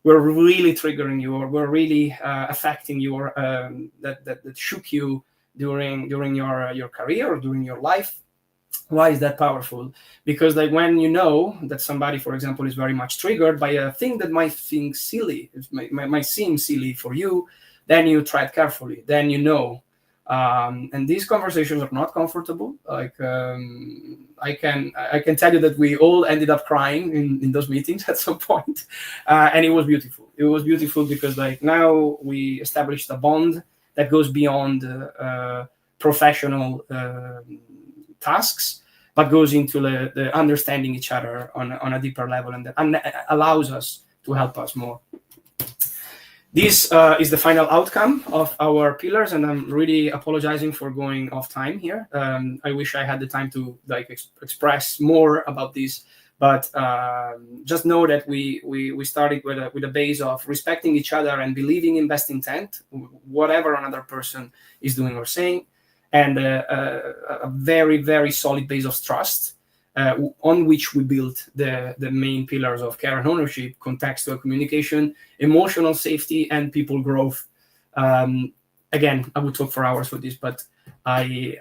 were really triggering you or were really affecting you, or that shook you during your career or during your life. Why is that powerful? Because like when you know that somebody, for example, is very much triggered by a thing that might seem silly, might seem silly for you, then you try it carefully. Then you know. And these conversations are not comfortable. Like I can tell you that we all ended up crying in those meetings at some point, and it was beautiful. It was beautiful because like now we established a bond that goes beyond professional tasks, but goes into the understanding each other on a deeper level, and that allows us to help us more. This is the final outcome of our pillars, and I'm really apologizing for going off time here. I wish I had the time to like express more about this, but just know that we started with a base of respecting each other and believing in best intent, whatever another person is doing or saying, and a very, very solid base of trust. On which we built the main pillars of care and ownership: contextual communication, emotional safety, and people growth. Again, I would talk for hours for this, but I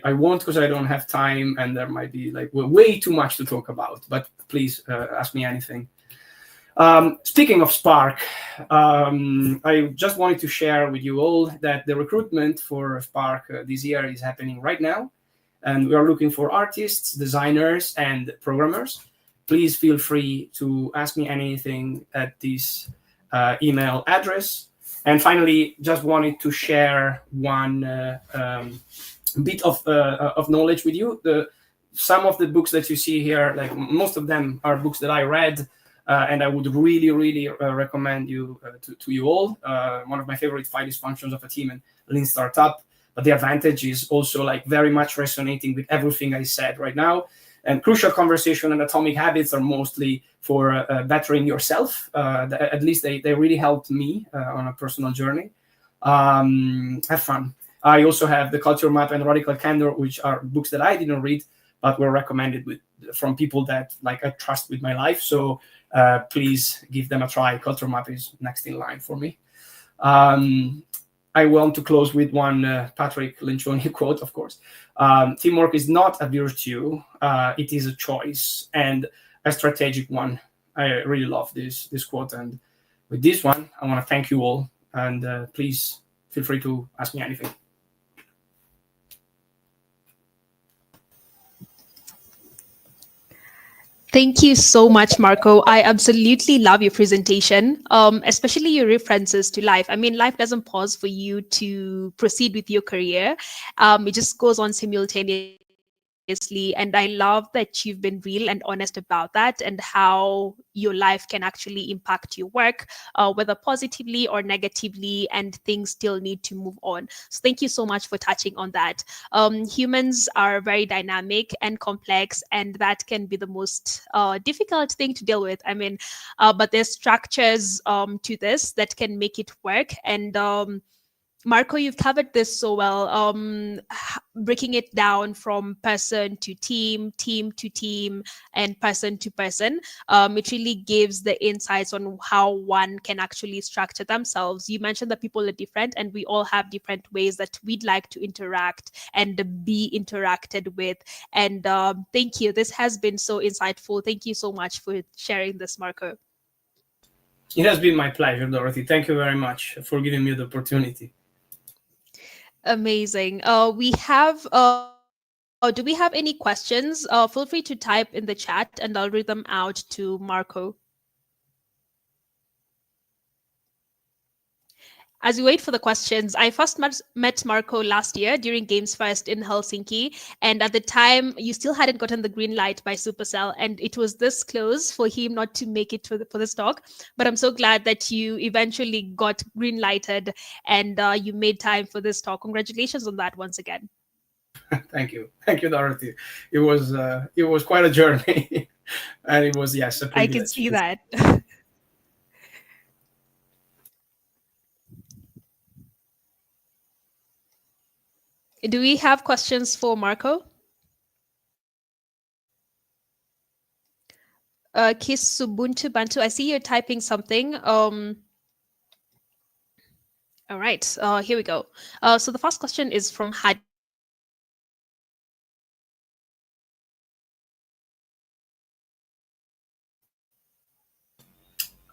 won't, because I don't have time, and there might be like way too much to talk about. But please ask me anything. Speaking of Spark, I just wanted to share with you all that the recruitment for Spark this year is happening right now. And we are looking for artists, designers, and programmers. Please feel free to ask me anything at this email address. And finally, just wanted to share one bit of knowledge with you. Some of the books that you see here, like most of them are books that I read, and I would really, really recommend you to you all. One of my favorite 5 Dysfunctions of a Team and Lean Startup. But the advantage is also like very much resonating with everything I said right now. And Crucial Conversation and Atomic Habits are mostly for bettering yourself. At least they really helped me on a personal journey. Have fun. I also have The Culture Map and Radical Candor, which are books that I didn't read, but were recommended from people that like I trust with my life. So please give them a try. Culture Map is next in line for me. I want to close with one Patrick Lencioni quote, of course. Teamwork is not a virtue, it is a choice, and a strategic one. I really love this quote. And with this one, I want to thank you all. And please feel free to ask me anything. Thank you so much, Marco. I absolutely love your presentation, especially your references to life. I mean, life doesn't pause for you to proceed with your career. It just goes on simultaneously. And I love that you've been real and honest about that, and how your life can actually impact your work, whether positively or negatively, and things still need to move on. So thank you so much for touching on that. Humans are very dynamic and complex, and that can be the most difficult thing to deal with. I mean, but there's structures to this that can make it work. And Marco, you've covered this so well. breaking it down from person to team, team to team, and person to person. It really gives the insights on how one can actually structure themselves. You mentioned that people are different and we all have different ways that we'd like to interact and be interacted with. And thank you. This has been so insightful. Thank you so much for sharing this, Marco. It has been my pleasure, Dorothy. Thank you very much for giving me the opportunity. Amazing. Do we have any questions? Feel free to type in the chat and I'll read them out to Marco. As we wait for the questions, I first met Marco last year during Games Fest in Helsinki. And at the time, you still hadn't gotten the green light by Supercell. And it was this close for him not to make it for this talk. But I'm so glad that you eventually got green lighted and you made time for this talk. Congratulations on that once again. Thank you, Dorothy. It was quite a journey, and it was, yes, a I can privilege. see that. Do we have questions for Marco? Kiss Ubuntu Bantu. I see you're typing something. All right, here we go. So the first question is from Hadi.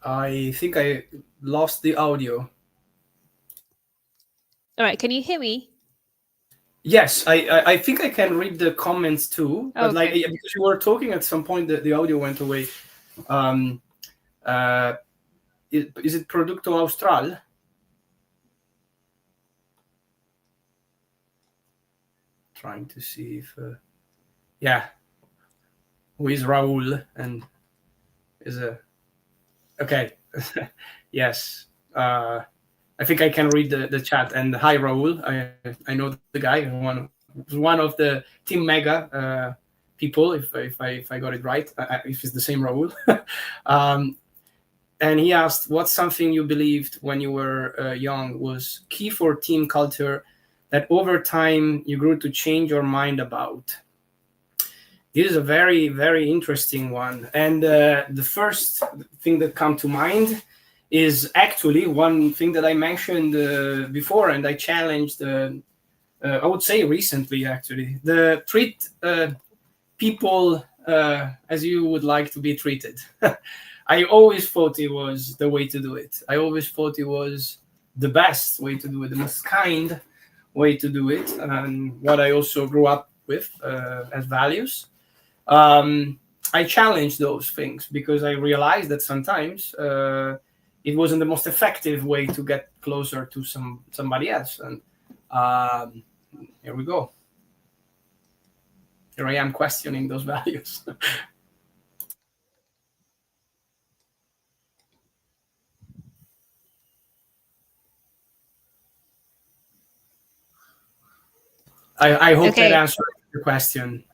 I think I lost the audio. All right, can you hear me? Yes, I think I can read the comments too, but like, Okay. because you were talking at some point, the audio went away. Is it Producto Austral? Trying to see if, yeah, who is Raul and is a, okay, yes. I think I can read the chat. And hi, Raul. I know the guy, one of the Team Mega people, if I got it right, if it's the same Raul. And he asked, what's something you believed when you were young was key for team culture that over time you grew to change your mind about? This is a very, very interesting one. And the first thing that comes to mind is actually one thing that I mentioned before, and I challenged, I would say recently, actually, the treat people as you would like to be treated. I always thought it was the way to do it. I always thought it was the best way to do it, the most kind way to do it, and what I also grew up with as values. I challenged those things because I realized that sometimes it wasn't the most effective way to get closer to somebody else. And here we go. Here I am questioning those values. I hope that answers the question.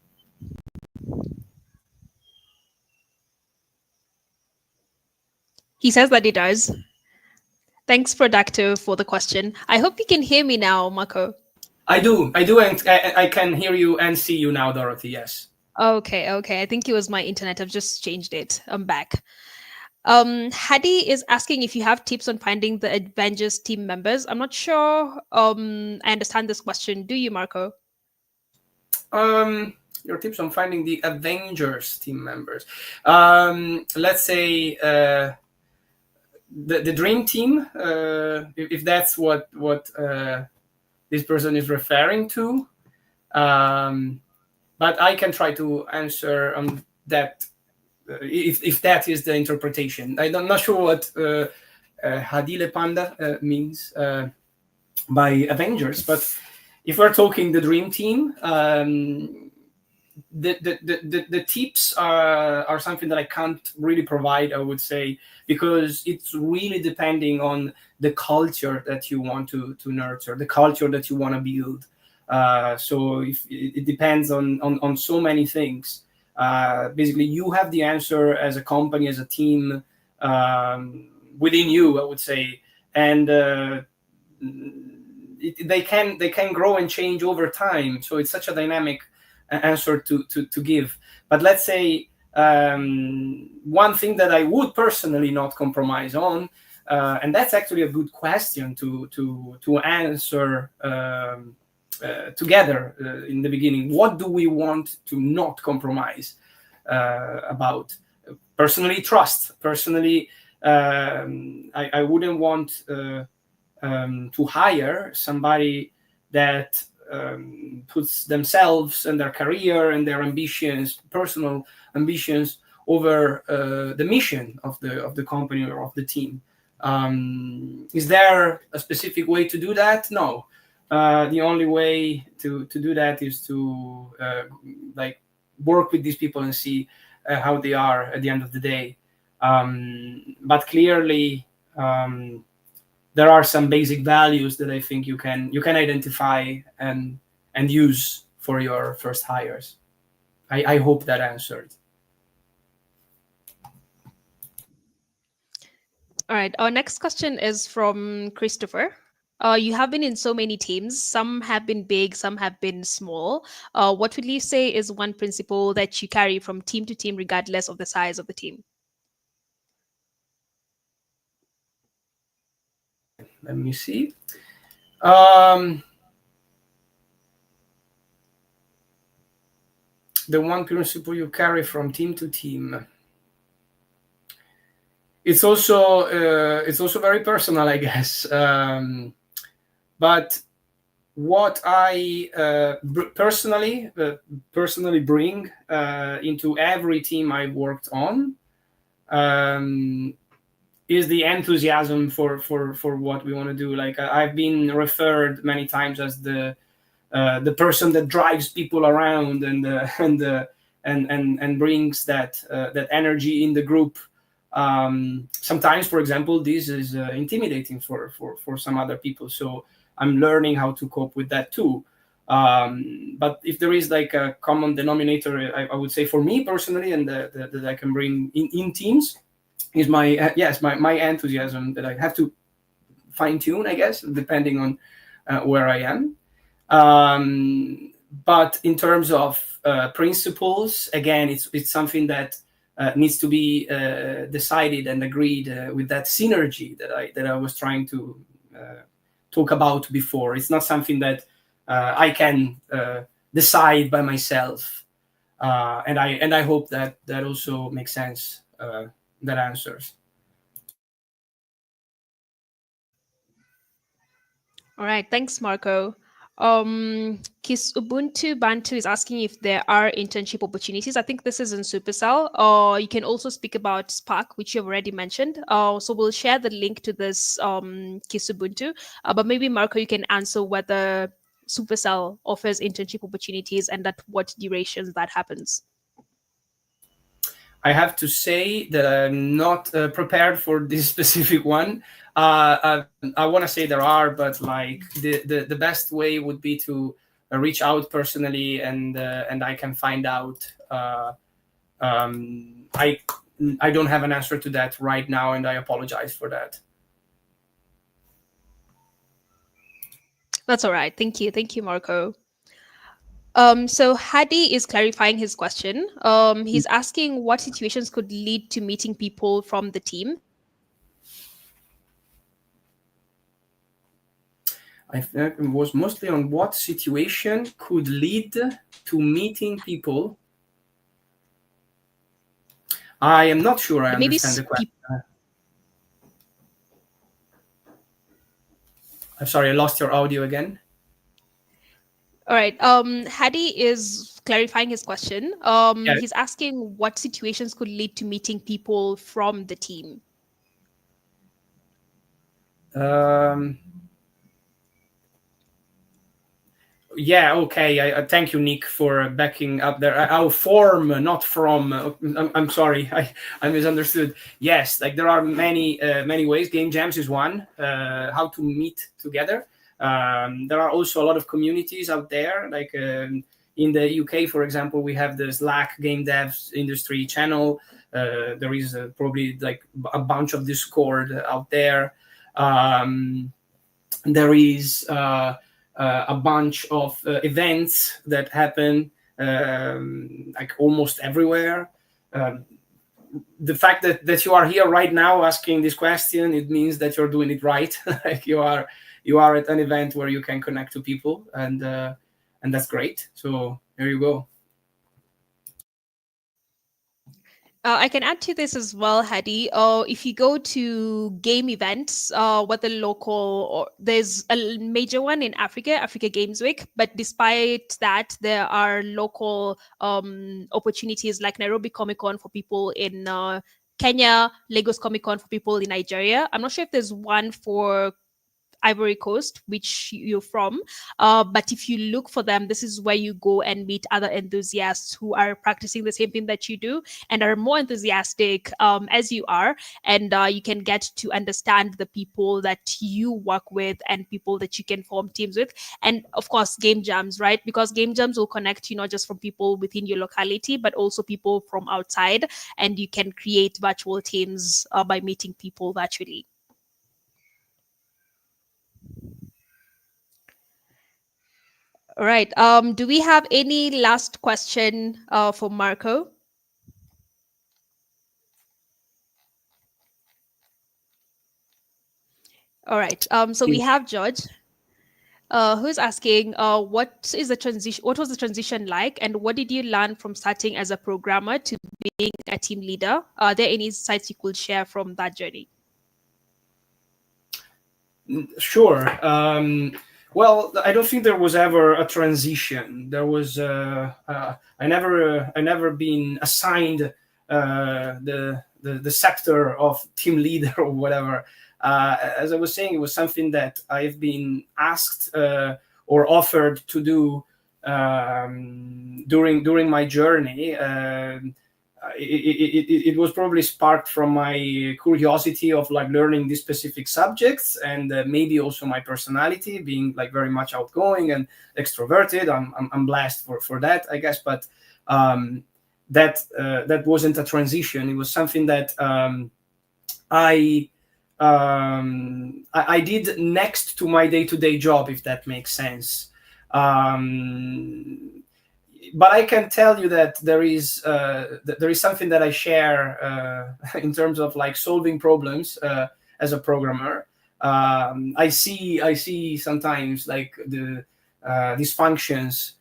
He says that he does. Thanks, Productive, for the question. I hope you can hear me now, Marco. I do, and I can hear you and see you now, Dorothy. Yes. Okay. I think it was my internet. I've just changed it. I'm back. Hadi is asking if you have tips on finding the Avengers team members. I'm not sure. I understand this question. Do you, Marco? Your tips on finding the Avengers team members. Let's say the dream team, if that's what this person is referring to. But I can try to answer on that if that is the interpretation. I'm not sure what Hadile Panda means by Avengers, but if we're talking the dream team, the tips are something that I can't really provide, I would say, because it's really depending on the culture that you want to nurture, the culture that you want to build. So if it depends on so many things. Basically, you have the answer as a company, as a team, within you, I would say. And they can grow and change over time. So it's such a dynamic answer to give. But let's say one thing that I would personally not compromise on, and that's actually a good question to answer together in the beginning. What do we want to not compromise about? Personally, trust. Personally, I wouldn't want to hire somebody that puts themselves and their career and their ambitions, personal ambitions, over the mission of the company or of the team. Is there a specific way to do that? No. The only way to do that is to like work with these people and see how they are at the end of the day. But clearly, there are some basic values that I think you can identify and use for your first hires. I hope that answered. All right. Our next question is from Christopher. You have been in so many teams. Some have been big, some have been small. What would you say is one principle that you carry from team to team, regardless of the size of the team? Let me see. The one principle you carry from team to team. It's also very personal, I guess. But what I personally bring into every team I've worked on is the enthusiasm for what we want to do. Like I've been referred many times as the person that drives people around and brings that energy in the group. Sometimes, for example, this is intimidating for some other people. So I'm learning how to cope with that too. But if there is like a common denominator, I would say for me personally, and that I can bring in teams, is my my enthusiasm that I have to fine tune, I guess, depending on where I am. But in terms of principles, again, it's something that needs to be decided and agreed with that synergy that I was trying to talk about before. It's not something that I can decide by myself, and I hope that also makes sense. That answers. All right, thanks, Marco. Kis Ubuntu Bantu is asking if there are internship opportunities. I think this is in Supercell. Or you can also speak about Spark, which you've already mentioned. So we'll share the link to this Kis Ubuntu. But maybe Marco, you can answer whether Supercell offers internship opportunities and at what durations that happens. I have to say that I'm not prepared for this specific one. I want to say there are, but like the best way would be to reach out personally, and I can find out. I don't have an answer to that right now, and I apologize for that. That's all right. Thank you, Marco. So Hadi is clarifying his question. He's asking what situations could lead to meeting people from the team. I think it was mostly on what situation could lead to meeting people. I am not sure I understand the question. I'm sorry, I lost your audio again. All right. Hadi is clarifying his question. He's asking what situations could lead to meeting people from the team. Yeah, okay. I thank you, Nick, for backing up there. Our form, not from. I'm sorry, I misunderstood. Yes, like there are many ways. Game jams is one. How to meet together. There are also a lot of communities out there. Like in the UK, for example, we have the Slack Game Devs Industry channel. There is probably like a bunch of Discord out there. there is a bunch of events that happen like almost everywhere. Um, the fact that you are here right now asking this question, it means that you're doing it right. Like you are at an event where you can connect to people, and that's great. So there you go. I can add to this as well, Hadi. If you go to game events, whether local or there's a major one in Africa, Africa Games Week. But despite that, there are local opportunities like Nairobi Comic Con for people in Kenya, Lagos Comic Con for people in Nigeria. I'm not sure if there's one for Ivory Coast, which you're from. But if you look for them, this is where you go and meet other enthusiasts who are practicing the same thing that you do and are more enthusiastic as you are. And you can get to understand the people that you work with and people that you can form teams with. And of course, game jams, right? Because game jams will connect you not just from people within your locality, but also people from outside. And you can create virtual teams by meeting people virtually. All right. Do we have any last question for Marco? All right. So we have George, who's asking, what is the transition? What was the transition like, and what did you learn from starting as a programmer to being a team leader? Are there any insights you could share from that journey? Sure. Well, I don't think there was ever a transition. There was I never been assigned the sector of team leader or whatever. As I was saying, it was something that I've been asked or offered to do during my journey. It was probably sparked from my curiosity of like learning these specific subjects, and maybe also my personality being like very much outgoing and extroverted. I'm blessed for that, I guess. But that wasn't a transition. It was something that I I did next to my day-to-day job, if that makes sense. But I can tell you that there is something that I share in terms of like solving problems as a programmer. I see sometimes like the dysfunctions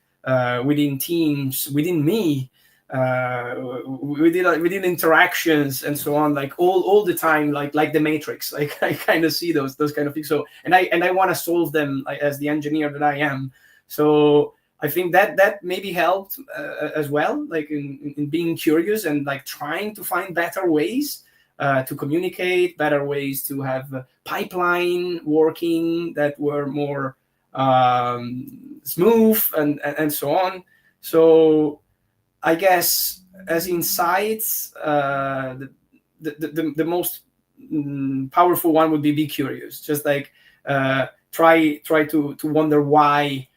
within teams, within me, within interactions and so on, like all the time, like the Matrix. Like I kind of see those kind of things. So and I want to solve them, like, as the engineer that I am. So I think that maybe helped as well, like in being curious and like trying to find better ways to communicate, better ways to have a pipeline working that were more smooth and so on. So I guess as insights, the most powerful one would be curious. Just like try to wonder why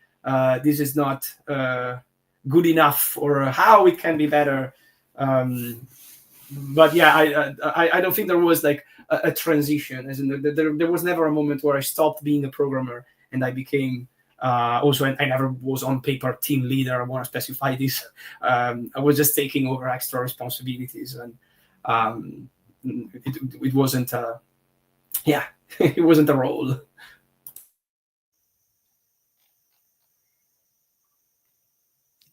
this is not good enough, or how it can be better. But yeah, I don't think there was like a transition, as in there was never a moment where I stopped being a programmer and I became also, I never was on paper team leader. I want to specify this. I was just taking over extra responsibilities, and it wasn't yeah, it wasn't a role.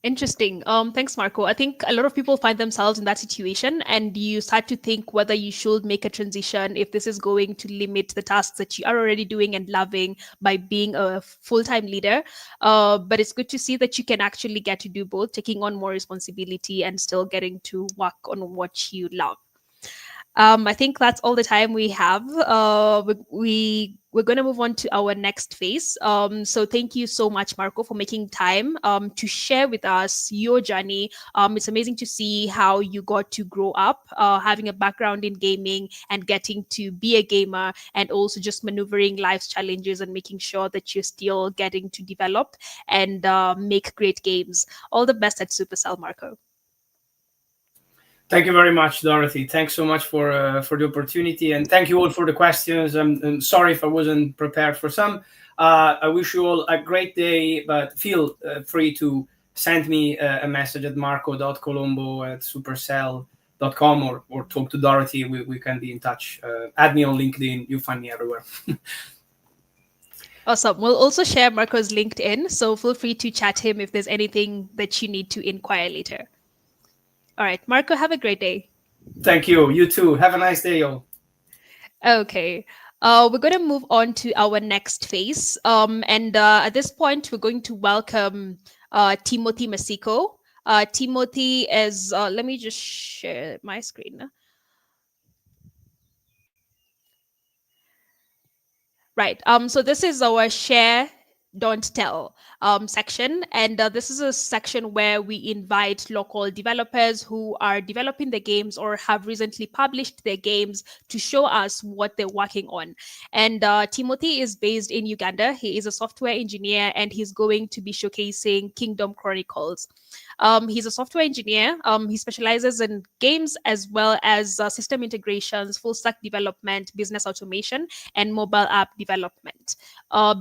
Interesting. Thanks, Marco. I think a lot of people find themselves in that situation, and you start to think whether you should make a transition if this is going to limit the tasks that you are already doing and loving by being a full-time leader. But it's good to see that you can actually get to do both, taking on more responsibility and still getting to work on what you love. I think that's all the time we have. We're going to move on to our next phase. So thank you so much, Marco, for making time to share with us your journey. It's amazing to see how you got to grow up, having a background in gaming and getting to be a gamer, and also just maneuvering life's challenges and making sure that you're still getting to develop and make great games. All the best at Supercell, Marco. Thank you very much, Dorothy. Thanks so much for the opportunity, and thank you all for the questions. I'm sorry if I wasn't prepared for some. I wish you all a great day, but feel free to send me a message at marco.colombo@supercell.com, or talk to Dorothy. We can be in touch. Add me on LinkedIn. You find me everywhere. Awesome. We'll also share Marco's LinkedIn, so feel free to chat him if there's anything that you need to inquire later. All right, Marco, have a great day. Thank you. You too. Have a nice day, all. Okay. We're going to move on to our next phase. And at this point, we're going to welcome Timothy Masiko. Timothy is, let me just share my screen. Right. So this is our share, don't tell section. And this is a section where we invite local developers who are developing the games or have recently published their games to show us what they're working on. And Timothy is based in Uganda. He is a software engineer and he's going to be showcasing Kingdom Chronicles. He's a software engineer. He specializes in games as well as system integrations, full stack development, business automation, and mobile app development.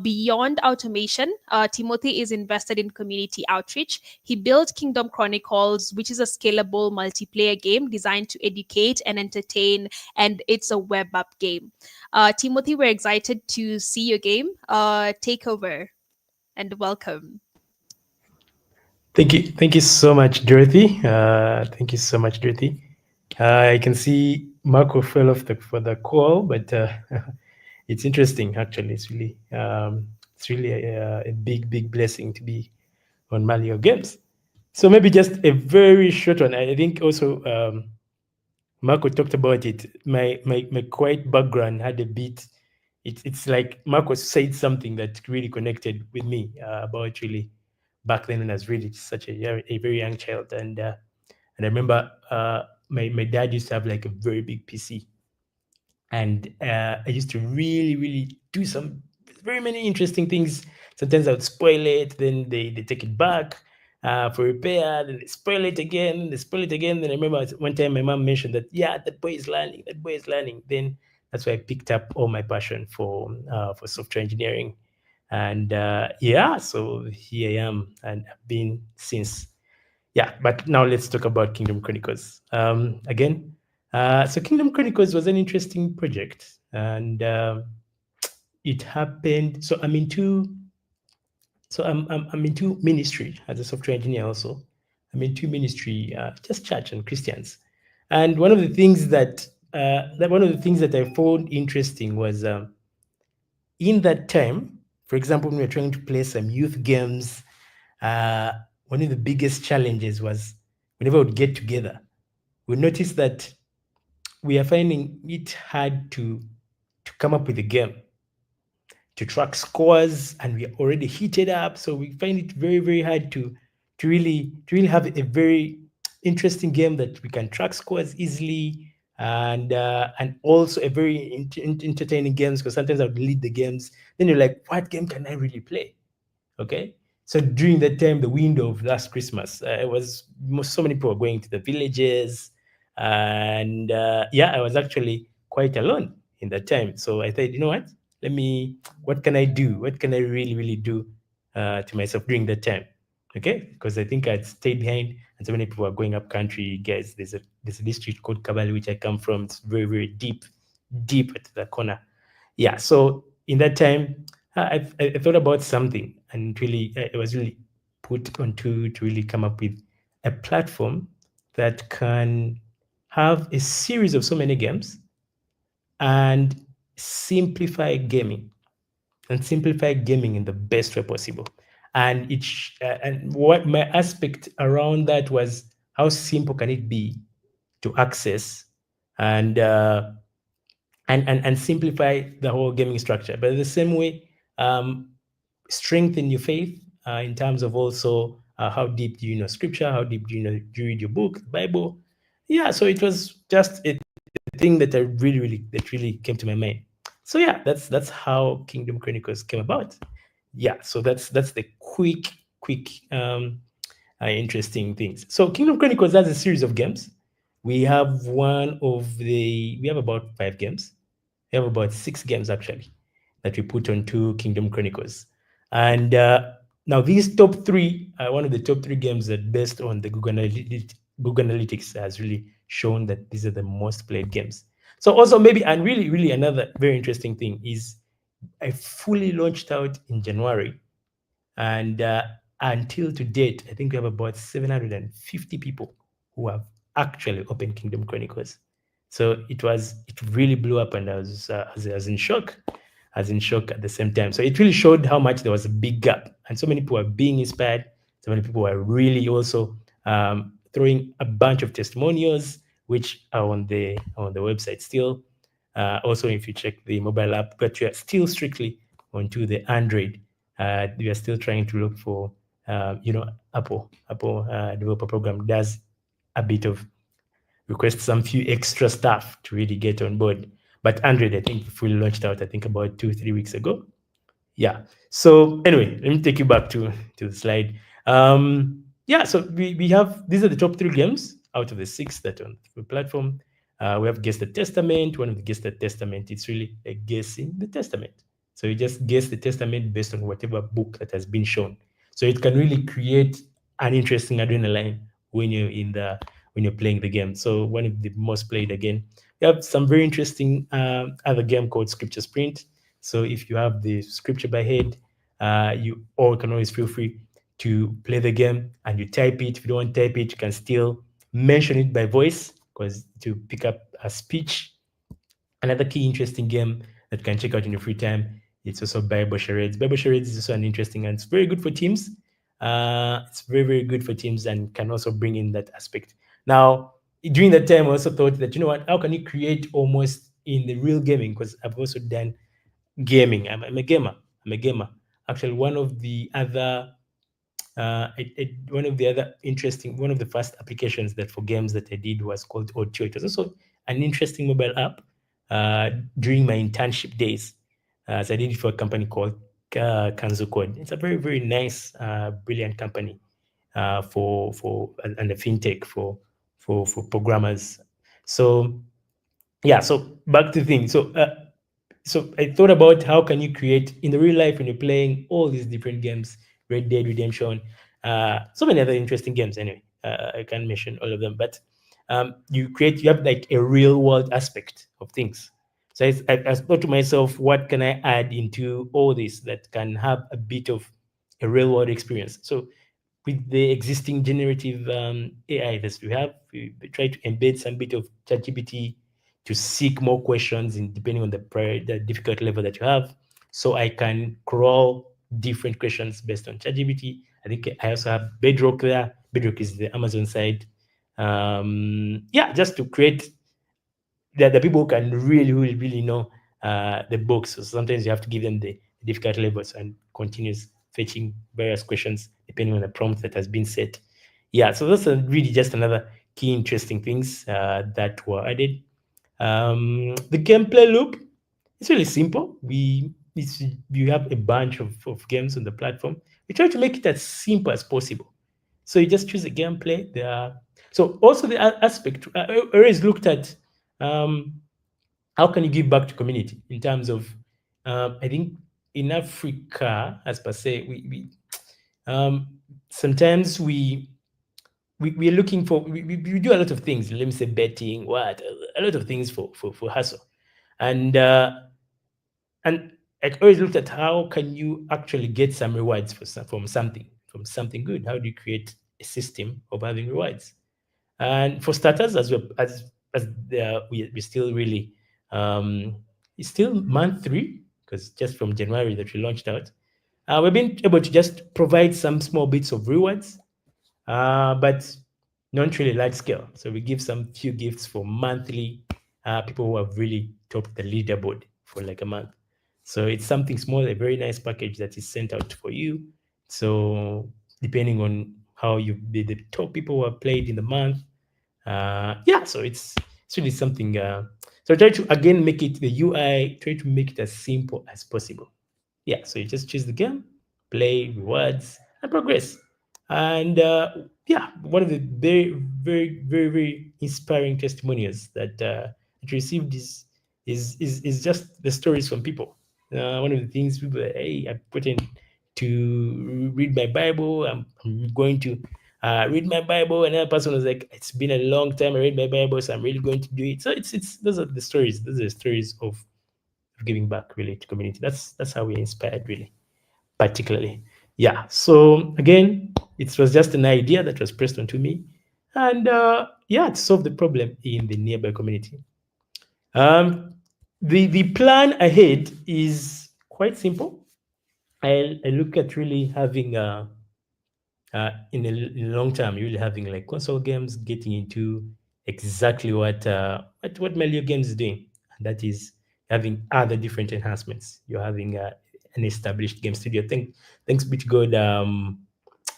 Beyond automation, Timothy is invested in community outreach. He built Kingdom Chronicles, which is a scalable multiplayer game designed to educate and entertain, and it's a web app game. Timothy, we're excited to see your game. Take over and welcome. Thank you so much, Dorothy. Thank you so much, Dorothy. I can see Marco fell off for the call, but it's interesting. Actually, it's really a big blessing to be on Malio Games. So maybe just a very short one. I think also Marco talked about it. My quiet background had a bit. It's like Marco said something that really connected with me about really back then when I was really such a very young child. And I remember my dad used to have like a very big PC, and I used to really do some very many interesting things. Sometimes I would spoil it, then they take it back for repair, then they spoil it again, they spoil it again. Then I remember one time my mom mentioned that, yeah, that boy is learning, that boy is learning. Then that's why I picked up all my passion for software engineering. And yeah, so here I am, and I've been since. Yeah, but now let's talk about Kingdom Chronicles. Again, so Kingdom Chronicles was an interesting project, and it happened. So I'm into ministry as a software engineer. Also, I'm into ministry, just church and Christians. And one of the things that I found interesting was in that time, for example, when we were trying to play some youth games, one of the biggest challenges was whenever we would get together, we noticed that we are finding it hard to come up with a game, to track scores, and we are already heated up. So we find it very hard to really have a very interesting game that we can track scores easily, and also a very entertaining games, because sometimes I would lead the games. Then you're like, what game can I really play? Okay. So during that time, the window of last Christmas, it was so many people were going to the villages, and yeah, I was actually quite alone in that time. So I thought, you know what? What can I do? What can I really do to myself during that time? Okay, because I think I'd stayed behind, and so many people are going up country. Guys, there's a district called Kabali, which I come from. It's very deep at the corner. Yeah. So in that time, I thought about something, and really, I was really put onto to really come up with a platform that can have a series of so many games and simplify gaming in the best way possible. And what my aspect around that was, how simple can it be to access, and simplify the whole gaming structure, but the same way, strengthen your faith in terms of also how deep do you know scripture, how deep do you read your book, the Bible. Yeah, so it was just a thing that really came to my mind. So yeah, that's how Kingdom Chronicles came about. Yeah, so that's the quick interesting things. So Kingdom Chronicles has a series of games. We have we have about 5 games. We have about 6 games actually that we put onto Kingdom Chronicles. And now these top three are one of the top three games that, based on the Google Analytics, has really shown that these are the most played games. So also maybe, and really, really another very interesting thing is I fully launched out in January, and until to date, I think we have about 750 people who have actually opened Kingdom Chronicles. So it really blew up, and I was in shock. I was in shock at the same time. So it really showed how much there was a big gap, and so many people are being inspired. So many people are really also throwing a bunch of testimonials, which are on the website still. Also, if you check the mobile app, but we are still strictly onto the Android. We are still trying to look for, Apple developer program does a bit of request some few extra stuff to really get on board. But Android, I think, fully launched out, I think, about 2 3 weeks ago. Yeah. So anyway, let me take you back to the slide. Yeah. So we have, these are the top 3 games out of the 6 that are on the platform. We have Guess the Testament. One of the Guess the Testament, it's really like guessing the testament. So you just guess the testament based on whatever book that has been shown. So it can really create an interesting adrenaline when you're when you're playing the game. So one of the most played again. We have some very interesting other game called Scripture Sprint. So if you have the scripture by head, you all can always feel free to play the game and you type it. If you don't want to type it, you can still mention it by voice, because to pick up a speech. Another key interesting game that you can check out in your free time, it's also Bible Charades. Bible Charades is also an interesting, and it's very good for teams. It's very, very good for teams and can also bring in that aspect. Now, during that time, I also thought that, you know what, how can you create almost in the real gaming? Because I've also done gaming. I'm a gamer. I'm a gamer. Actually, one of the other interesting, one of the first applications that for games that I did was called Audio. It was also an interesting mobile app during my internship days. So I did it for a company called Kanzo Code. It's a very, very nice, brilliant company and a fintech for programmers. So yeah, so back to the thing. So I thought about how can you create in the real life when you're playing all these different games, Red Dead Redemption, so many other interesting games. Anyway, I can't mention all of them, but you have like a real world aspect of things. So I thought to myself, what can I add into all this that can have a bit of a real world experience? So with the existing generative AI that we have, we try to embed some bit of ChatGPT to seek more questions in depending on the difficult level that you have. So I can crawl different questions based on ChatGPT. I think I also have Bedrock there. Bedrock is the Amazon side. Yeah, just to create the people who can really, really, really know the books. So sometimes you have to give them the difficult levels and continues fetching various questions depending on the prompt that has been set. Yeah, so that's really just another key interesting things that were added. The gameplay loop, it's really simple. You have a bunch of games on the platform. We try to make it as simple as possible. So you just choose a gameplay. So also the aspect, I always looked at how can you give back to community in terms of, I think in Africa, as per se, sometimes we are looking for, we do a lot of things. Let me say betting, a lot of things for hustle, and and I always looked at how can you actually get some rewards from something good. How do you create a system of having rewards? And for starters, we still really it's still month 3, because just from January that we launched out, we've been able to just provide some small bits of rewards, but not really large scale. So we give some few gifts for monthly people who have really topped the leaderboard for like a month. So it's something small, a very nice package that is sent out for you. So depending on how you be the top people who have played in the month, yeah, so it's really something. So try to again make it the UI. Try to make it as simple as possible. Yeah, so you just choose the game, play, rewards, and progress. And yeah, one of the very very inspiring testimonials that it received is just the stories from people. One of the things people are, hey, I put in to read my Bible. I'm going to read my Bible. Another person was like, it's been a long time I read my Bible, so I'm really going to do it. So it's those are the stories. Those are the stories of giving back really to community. That's how we're inspired really, particularly. Yeah. So again, it was just an idea that was pressed onto me, and yeah, to solve the problem in the nearby community. Um, the plan ahead is quite simple. I look at really having in a long term, you're really having like console games getting into exactly what Melio Games is doing, and that is having other different enhancements. You're having an established game studio. Thanks be to God.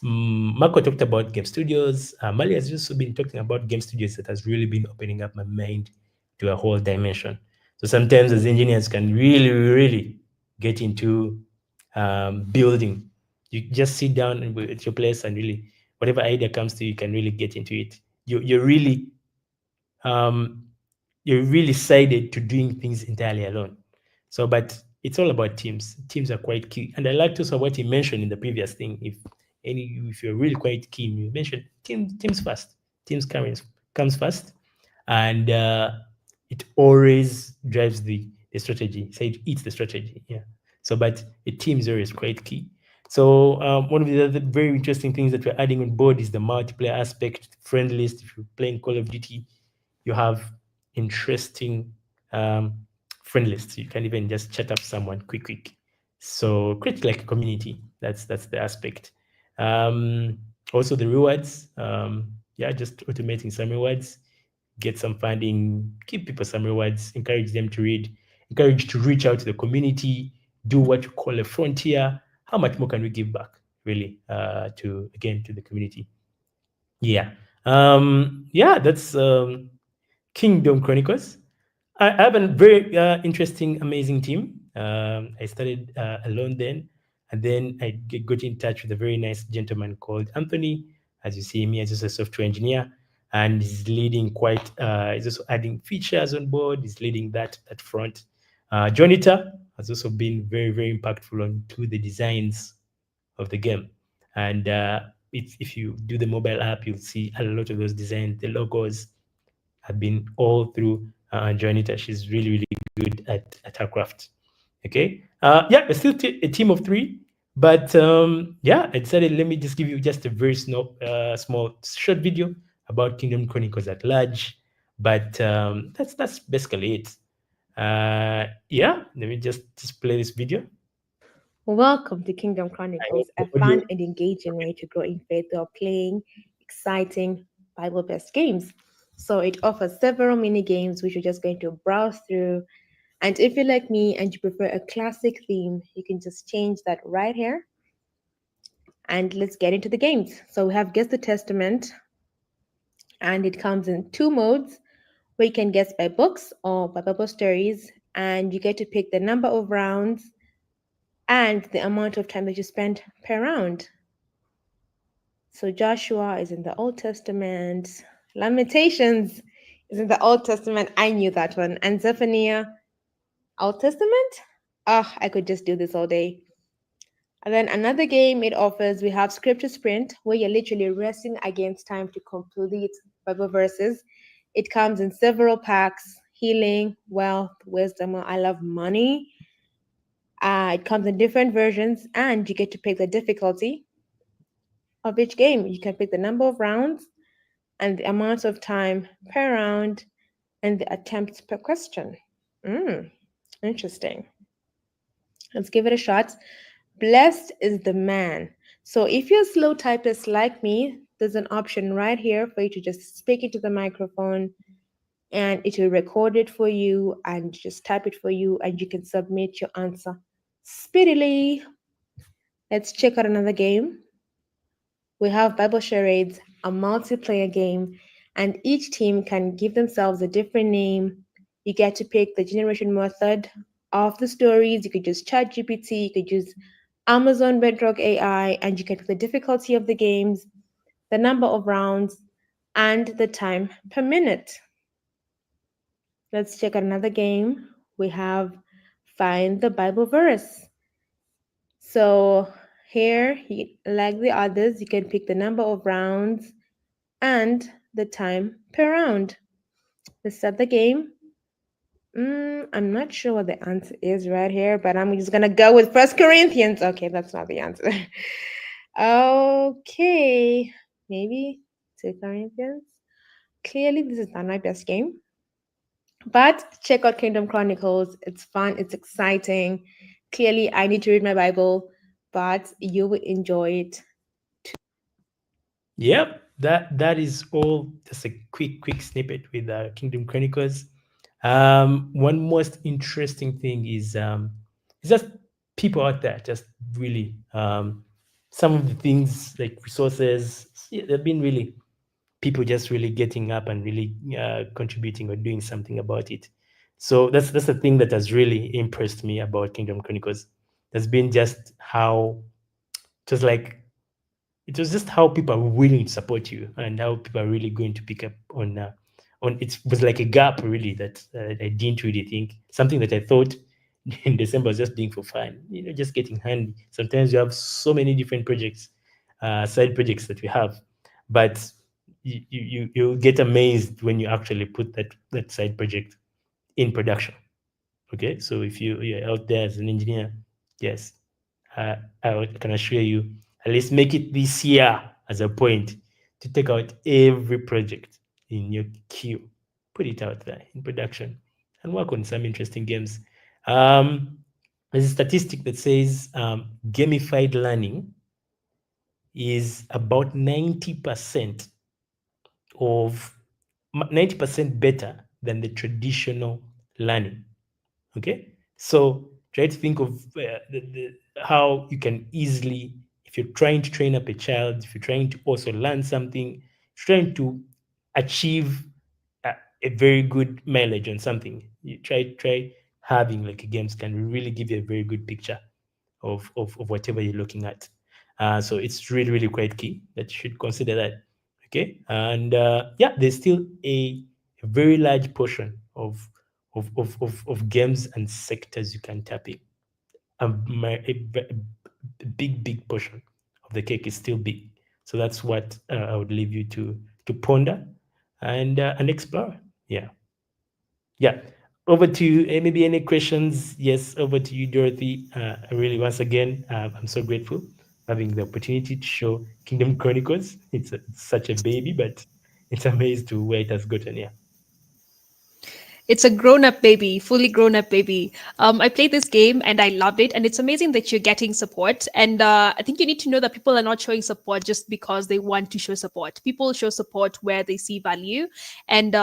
Marco talked about game studios. Mali has also been talking about game studios that has really been opening up my mind to a whole dimension. So sometimes as engineers can really get into building. You just sit down at your place and really whatever idea comes to you, you can really get into it. You're really um, you're really sided to doing things entirely alone. So, but it's all about teams. Teams are quite key, and I liked also what he mentioned in the previous thing. If you're really quite keen, you mentioned teams first. Teams comes first, and it always drives the strategy. Say it eats the strategy. Yeah. So, but a team is always quite key. So one of the other very interesting things that we're adding on board is the multiplayer aspect, friend list. If you're playing Call of Duty, you have interesting friend lists. You can even just chat up someone quick. So create like a community. That's the aspect. Also the rewards. Yeah, just automating some rewards. Get some funding. Give people some rewards. Encourage them to read. Encourage to reach out to the community. Do what you call a frontier. How much more can we give back, really, to the community? Yeah. Yeah, that's Kingdom Chronicles. I have a very interesting, amazing team. I started alone then, and then I got in touch with a very nice gentleman called Anthony. As you see me, as a software engineer, and he's leading quite. He's also adding features on board. He's leading that front. Jonita has also been very impactful on to the designs of the game, and if you do the mobile app, you'll see a lot of those designs, the logos have been all through Joanita. She's really good at her craft. Okay. Yeah, it's still a team of three, but yeah, I decided let me just give you just a very small short video about Kingdom Chronicles at large. But that's basically it. Yeah, let me just play this video. Welcome to Kingdom I need Chronicles, the a audio. fun and engaging way to grow in faith while playing exciting Bible based games. So, it offers several mini games which you're just going to browse through. And if you're like me and you prefer a classic theme, you can just change that right here. And let's get into the games. So, we have Guess the Testament, and it comes in two modes where you can guess by books or by Bible stories. And you get to pick the number of rounds and the amount of time that you spend per round. So Joshua is in the Old Testament. Lamentations is in the Old Testament. I knew that one. And Zephaniah, Old Testament? I could just do this all day. And then another game it offers, we have Scripture Sprint, where you're literally racing against time to complete Bible verses. It comes in several packs: healing, wealth, wisdom. I love money. It comes in different versions, and you get to pick the difficulty of each game. You can pick the number of rounds and the amount of time per round and the attempts per question. Interesting. Let's give it a shot. Blessed is the man. So if you're a slow typist like me, there's an option right here for you to just speak into the microphone and it will record it for you and just type it for you and you can submit your answer speedily. Let's check out another game. We have Bible Charades, a multiplayer game, and each team can give themselves a different name. You get to pick the generation method of the stories. You could use ChatGPT, you could use Amazon Bedrock AI, and you can pick the difficulty of the games, the number of rounds, and the time per minute. Let's check out another game. We have Find the Bible Verse. So here, like the others, you can pick the number of rounds and the time per round. Let's start the game. I'm not sure what the answer is right here, but I'm just gonna go with First Corinthians. Okay, that's not the answer. Okay, maybe 2 Corinthians. Clearly, this is not my best game, but check out Kingdom Chronicles. It's fun, it's exciting. Clearly, I need to read my Bible, but you will enjoy it. Yep, that is all. Just a quick snippet with Kingdom Chronicles. One most interesting thing is just people out there just really some of the things like resources. Yeah, they've been really people just really getting up and really contributing or doing something about it. So that's the thing that has really impressed me about Kingdom Chronicles. There's been just how just like it was just how people are willing to support you and how people are really going to pick up on it was like a gap really that I didn't really think something that I thought in December was just doing for fun, just getting handy. Sometimes you have so many different projects, side projects that we have, but you'll get amazed when you actually put that side project in production. Okay, so if you're out there as an engineer, yes, can assure you, at least make it this year as a point to take out every project in your queue, put it out there in production, and work on some interesting games. Um, there's a statistic that says gamified learning is about 90% of 90% better than the traditional learning. Okay, so try to think of how you can easily, if you're trying to train up a child, if you're trying to also learn something, if you're trying to achieve a very good mileage on something, you try having like a games can really give you a very good picture of whatever you're looking at. So it's really quite key that you should consider that. Okay, and yeah, there's still a very large portion of games and sectors you can tap in. A big portion of the cake is still big. So that's what I would leave you to ponder and explore. Yeah, yeah. Over to you. Maybe any questions? Yes, over to you, Dorothy. Really, once again, I'm so grateful having the opportunity to show Kingdom Chronicles. It's such a baby, but it's amazed to where it has gotten. Yeah. It's a grown up baby, fully grown up baby. I played this game and I loved it. And it's amazing that you're getting support. And I think you need to know that people are not showing support just because they want to show support. People show support where they see value. And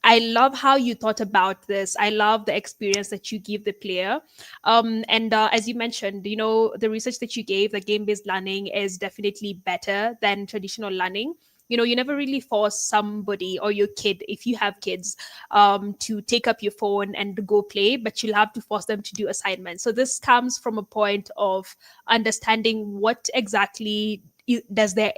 I love how you thought about this. I love the experience that you give the player. And as you mentioned, the research that you gave, the game based learning is definitely better than traditional learning. You never really force somebody or your kid, if you have kids, to take up your phone and go play, but you'll have to force them to do assignments. So this comes from a point of understanding what exactly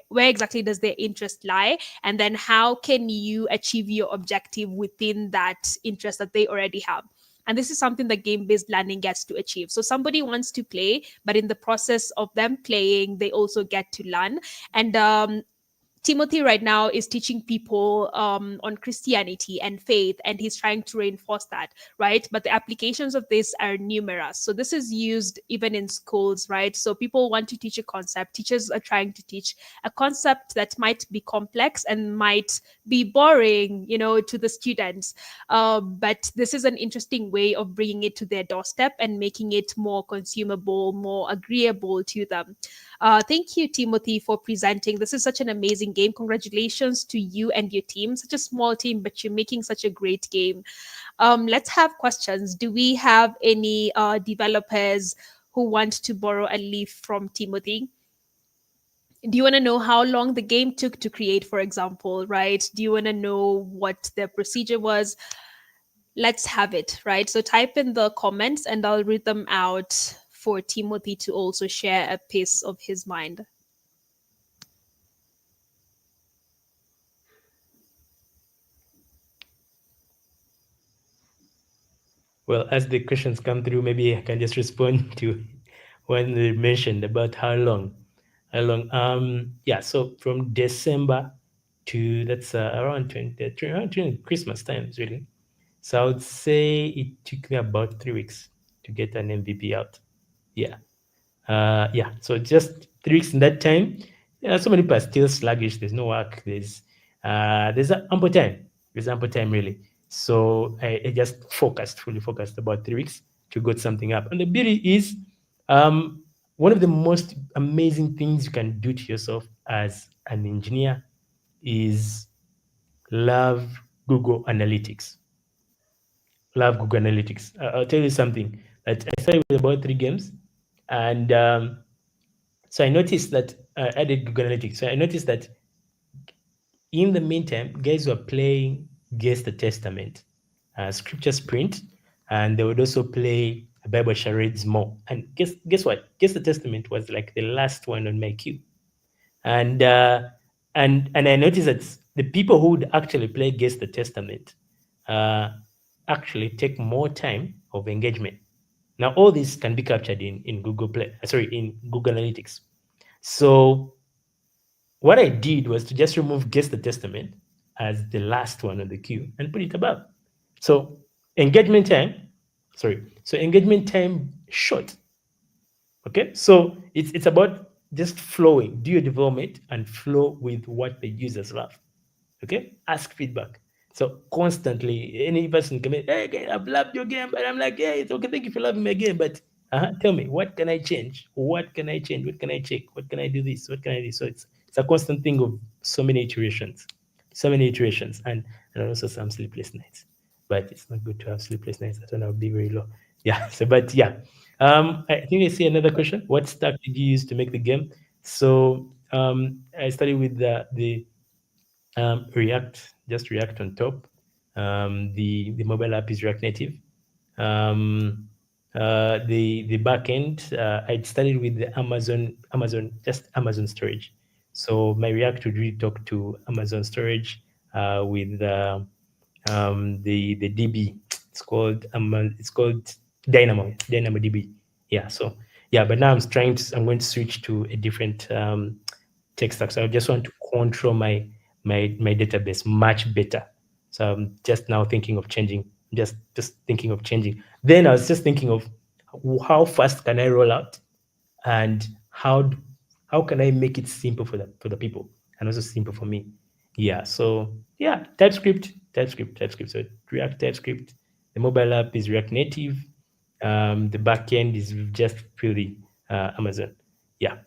where exactly does their interest lie, and then how can you achieve your objective within that interest that they already have. And this is something that game based learning gets to achieve. So somebody wants to play, but in the process of them playing, they also get to learn. And Timothy right now is teaching people on Christianity and faith, and he's trying to reinforce that, right? But the applications of this are numerous. So this is used even in schools, right? So people want to teach a concept. Teachers are trying to teach a concept that might be complex and might be boring, to the students. But this is an interesting way of bringing it to their doorstep and making it more consumable, more agreeable to them. Thank you, Timothy, for presenting. This is such an amazing game. Congratulations to you and your team. Such a small team, but you're making such a great game. Let's have questions. Do we have any developers who want to borrow a leaf from Timothy? Do you want to know how long the game took to create, for example, right? Do you want to know what the procedure was? Let's have it, right? So type in the comments and I'll read them out for Timothy to also share a piece of his mind. Well, as the questions come through, maybe I can just respond to when they mentioned about how long. How long? Yeah. So from December to that's around 20 Christmas times really. So I would say it took me about 3 weeks to get an MVP out. Yeah. Yeah, so just 3 weeks in that time. Yeah, so many people are still sluggish. There's no work. There's ample time. There's ample time really. So I just focused, fully focused about 3 weeks to get something up. And the beauty is, um, one of the most amazing things you can do to yourself as an engineer is love Google Analytics. Love Google Analytics. I'll tell you something. That I started with about 3 games, and so I noticed that I did Google Analytics. So I noticed that in the meantime, guys were playing Guess the Testament, Scripture Sprint, and they would also play Bible charades more. And guess what? Guess the Testament was like the last one on my queue. And and I noticed that the people who would actually play Guess the Testament uh, actually take more time of engagement. Now all this can be captured in in Google Analytics. So what I did was to just remove Guess the Testament as the last one on the queue and put it above. So engagement time, engagement time short. Okay, so it's about just flowing. Do your development and flow with what the users love. Okay, ask feedback. So constantly, any person come in, hey, okay, I've loved your game, but I'm like, yeah, it's okay, thank you for loving my game, but tell me, what can I change? What can I change? What can I check? What can I do this? What can I do? So it's a constant thing of so many iterations, and also some sleepless nights. But it's not good to have sleepless nights. I don't know, I'll be very low. Yeah. So, but yeah, I think I see another question. What stack did you use to make the game? So I started with the React, just React on top. The mobile app is React Native. The backend, I started with the Amazon storage. So my React would really talk to Amazon storage with the DB. It's called Dynamo DB. Yeah. So yeah, but now I'm going to switch to a different tech stack. So I just want to control my database much better. So I'm just now thinking of changing, just thinking of changing. Then I was just thinking of how fast can I roll out, and how can I make it simple for the people and also simple for me. Yeah. So yeah, TypeScript. So React TypeScript. The mobile app is React Native. The backend is just purely Amazon. Yeah.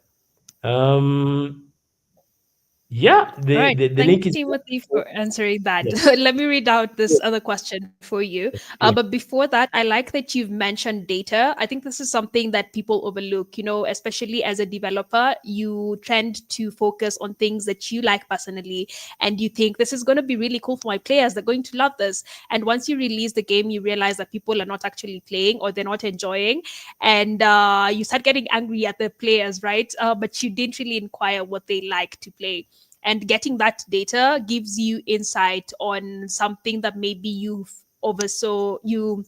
Yeah, All right. the Thanks, link is Timothy, for answering that. yes, Let me read out this yes, other question for you. sure. But before that, I like that you've mentioned data. I think this is something that people overlook, especially as a developer. You tend to focus on things that you like personally, and you think this is going to be really cool for my players. They're going to love this. And once you release the game, you realize that people are not actually playing or they're not enjoying. And you start getting angry at the players, right? But you didn't really inquire what they like to play, and getting that data gives you insight on something that maybe oversaw you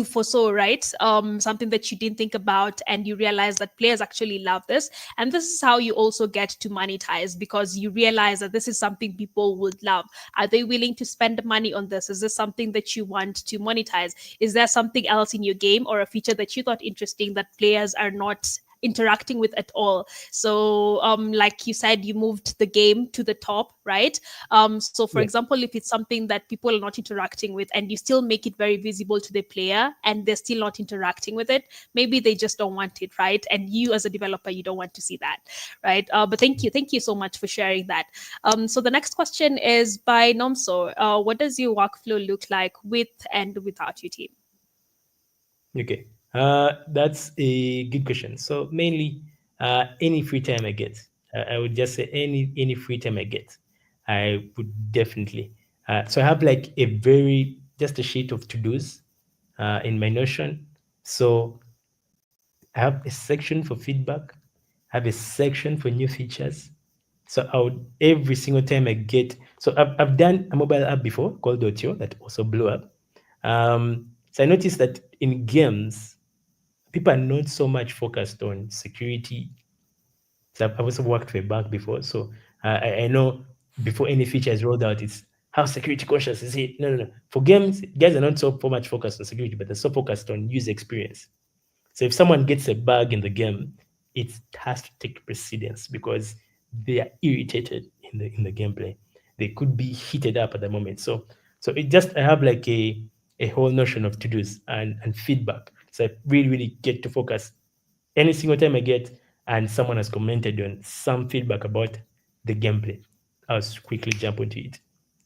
foresaw, right? Something that you didn't think about, and you realize that players actually love this. And this is how you also get to monetize, because you realize that this is something people would love. Are they willing to spend money on this? Is this something that you want to monetize? Is there something else in your game or a feature that you thought interesting that players are not interacting with at all? So like you said, you moved the game to the top, right? So for Yeah. example, if it's something that people are not interacting with, and you still make it very visible to the player and they're still not interacting with it, maybe they just don't want it, right? And you as a developer, you don't want to see that, right? But thank you so much for sharing that. So the next question is by Nomso. What does your workflow look like with and without your team? Okay. That's a good question. So mainly, any free time I get, I would just say any free time I get, I would definitely. So I have like just a sheet of to dos in my Notion. So I have a section for feedback. I have a section for new features. So I would every single time I get. So I've done a mobile app before called Otio that also blew up. So I noticed that in games, people are not so much focused on security. So I've also worked for a bank before, so I know before any feature is rolled out, it's how security conscious is it? No. For games, guys are not so much focused on security, but they're so focused on user experience. So if someone gets a bug in the game, it has to take precedence because they are irritated in the gameplay. They could be heated up at the moment. So it just I have like a whole notion of to-dos and feedback. So I really get to focus any single time I get and someone has commented on some feedback about the gameplay, I'll quickly jump into it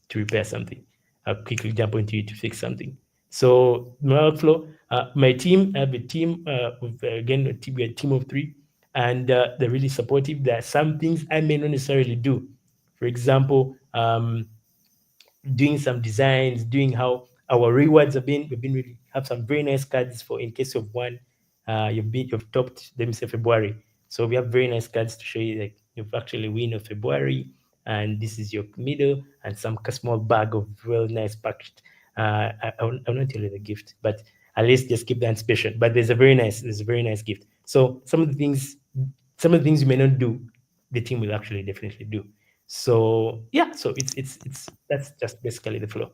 to repair something. I'll quickly jump into it to fix something. So my workflow, my team, I have a team of again we're a team of three, and they're really supportive. There are some things I may not necessarily do. For example, doing some designs, doing how our rewards have been. We've been really have some very nice cards for in case of one. You've topped, let me say February. So we have very nice cards to show you like you've actually win of February, and this is your middle and some small bag of real nice packaged. I will not tell you the gift, but at least just keep that special. But there's a very nice gift. So some of the things you may not do, the team will actually definitely do. So yeah, so it's that's just basically the flow.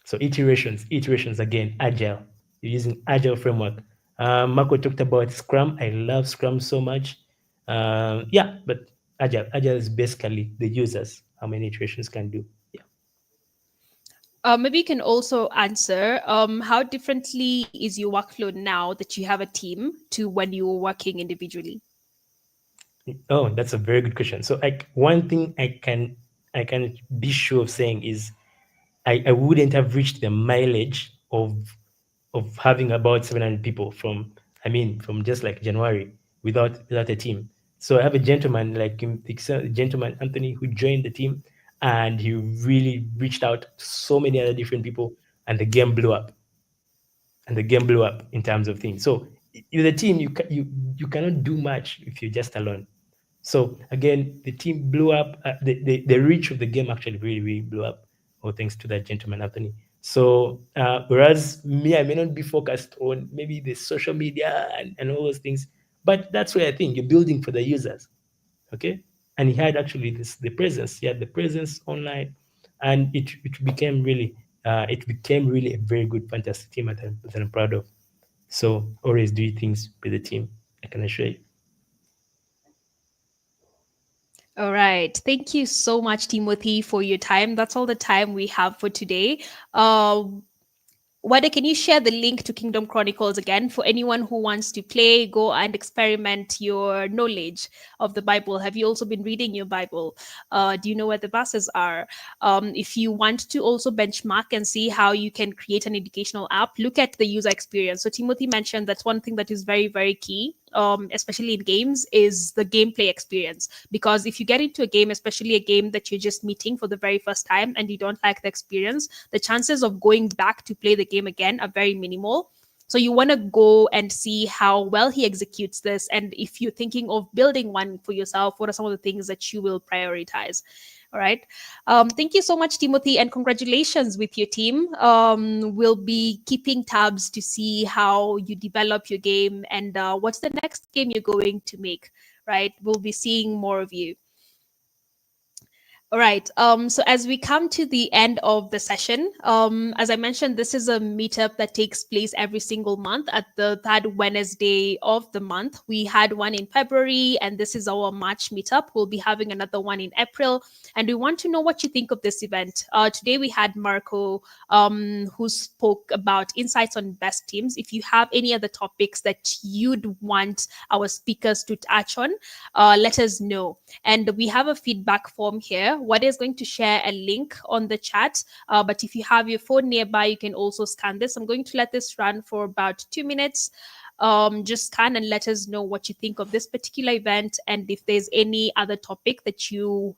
So iterations again, agile. You're using agile framework. Marco talked about Scrum. I love Scrum so much. Yeah, but agile is basically the users how many iterations can do. Yeah. Maybe you can also answer how differently is your workflow now that you have a team to when you were working individually? Oh, that's a very good question. So like one thing I can be sure of saying is I wouldn't have reached the mileage of having about 700 people from just like January without a team. So I have a gentleman like gentleman Anthony who joined the team, and he really reached out to so many other different people, and the game blew up. In terms of things. So with a team, you cannot do much if you're just alone. So again, the team blew up. The reach of the game actually really blew up, all thanks to that gentleman Anthony. So whereas me, I may not be focused on maybe the social media and all those things, but that's where I think you're building for the users. Okay, and he had actually the presence. He had the presence online, and it became really a very good, fantastic team that I'm proud of. So always do things with the team. I can assure you. All right. Thank you so much, Timothy, for your time. That's all the time we have for today. Uh, Wada, can you share the link to Kingdom Chronicles again for anyone who wants to play, go and experiment your knowledge of the Bible? Have you also been reading your Bible? Do you know where the verses are? If you want to also benchmark and see how you can create an educational app, look at the user experience. So Timothy mentioned that's one thing that is very, very key. Especially in games, is the gameplay experience. Because if you get into a game, especially a game that you're just meeting for the very first time and you don't like the experience, the chances of going back to play the game again are very minimal. So you want to go and see how well he executes this. And if you're thinking of building one for yourself, what are some of the things that you will prioritize? All right. Thank you so much, Timothy, and congratulations with your team. We'll be keeping tabs to see how you develop your game and what's the next game you're going to make. Right. We'll be seeing more of you. All right. So as we come to the end of the session, as I mentioned, this is a meetup that takes place every single month at the third Wednesday of the month. We had one in February, and this is our March meetup. We'll be having another one in April, and we want to know what you think of this event. Today we had Marco, who spoke about insights on best teams. If you have any other topics that you'd want our speakers to touch on, let us know. And we have a feedback form here. What is going to share a link on the chat, but if you have your phone nearby, you can also scan this. I'm going to let this run for about 2 minutes. Just scan and let us know what you think of this particular event, and if there's any other topic that you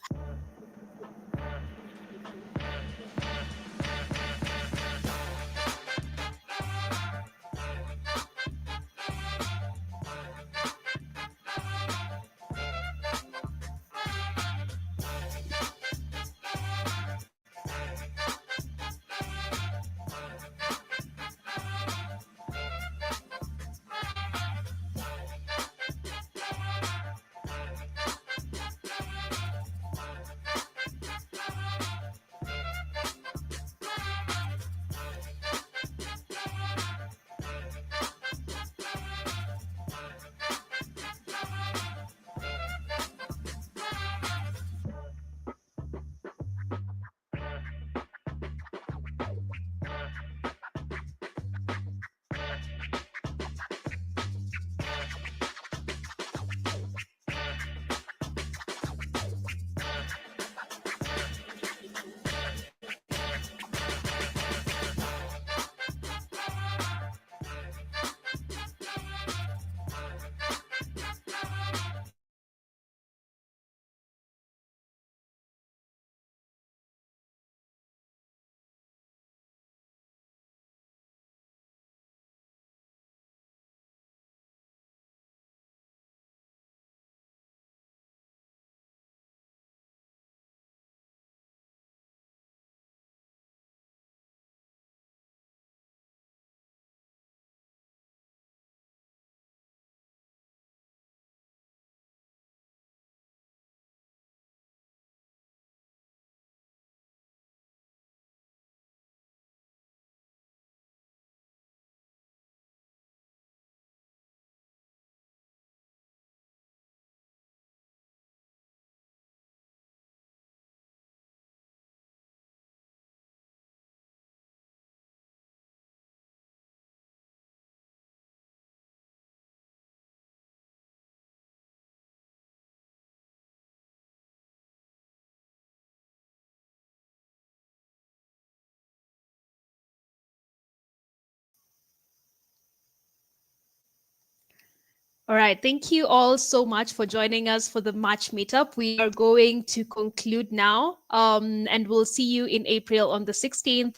All right. Thank you all so much for joining us for the March meetup. We are going to conclude now, and we'll see you in April on the 16th.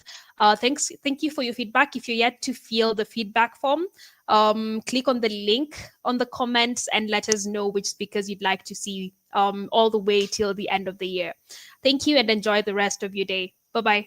Thank you for your feedback. If you're yet to fill the feedback form, click on the link on the comments and let us know which speakers you'd like to see all the way till the end of the year. Thank you and enjoy the rest of your day. Bye-bye.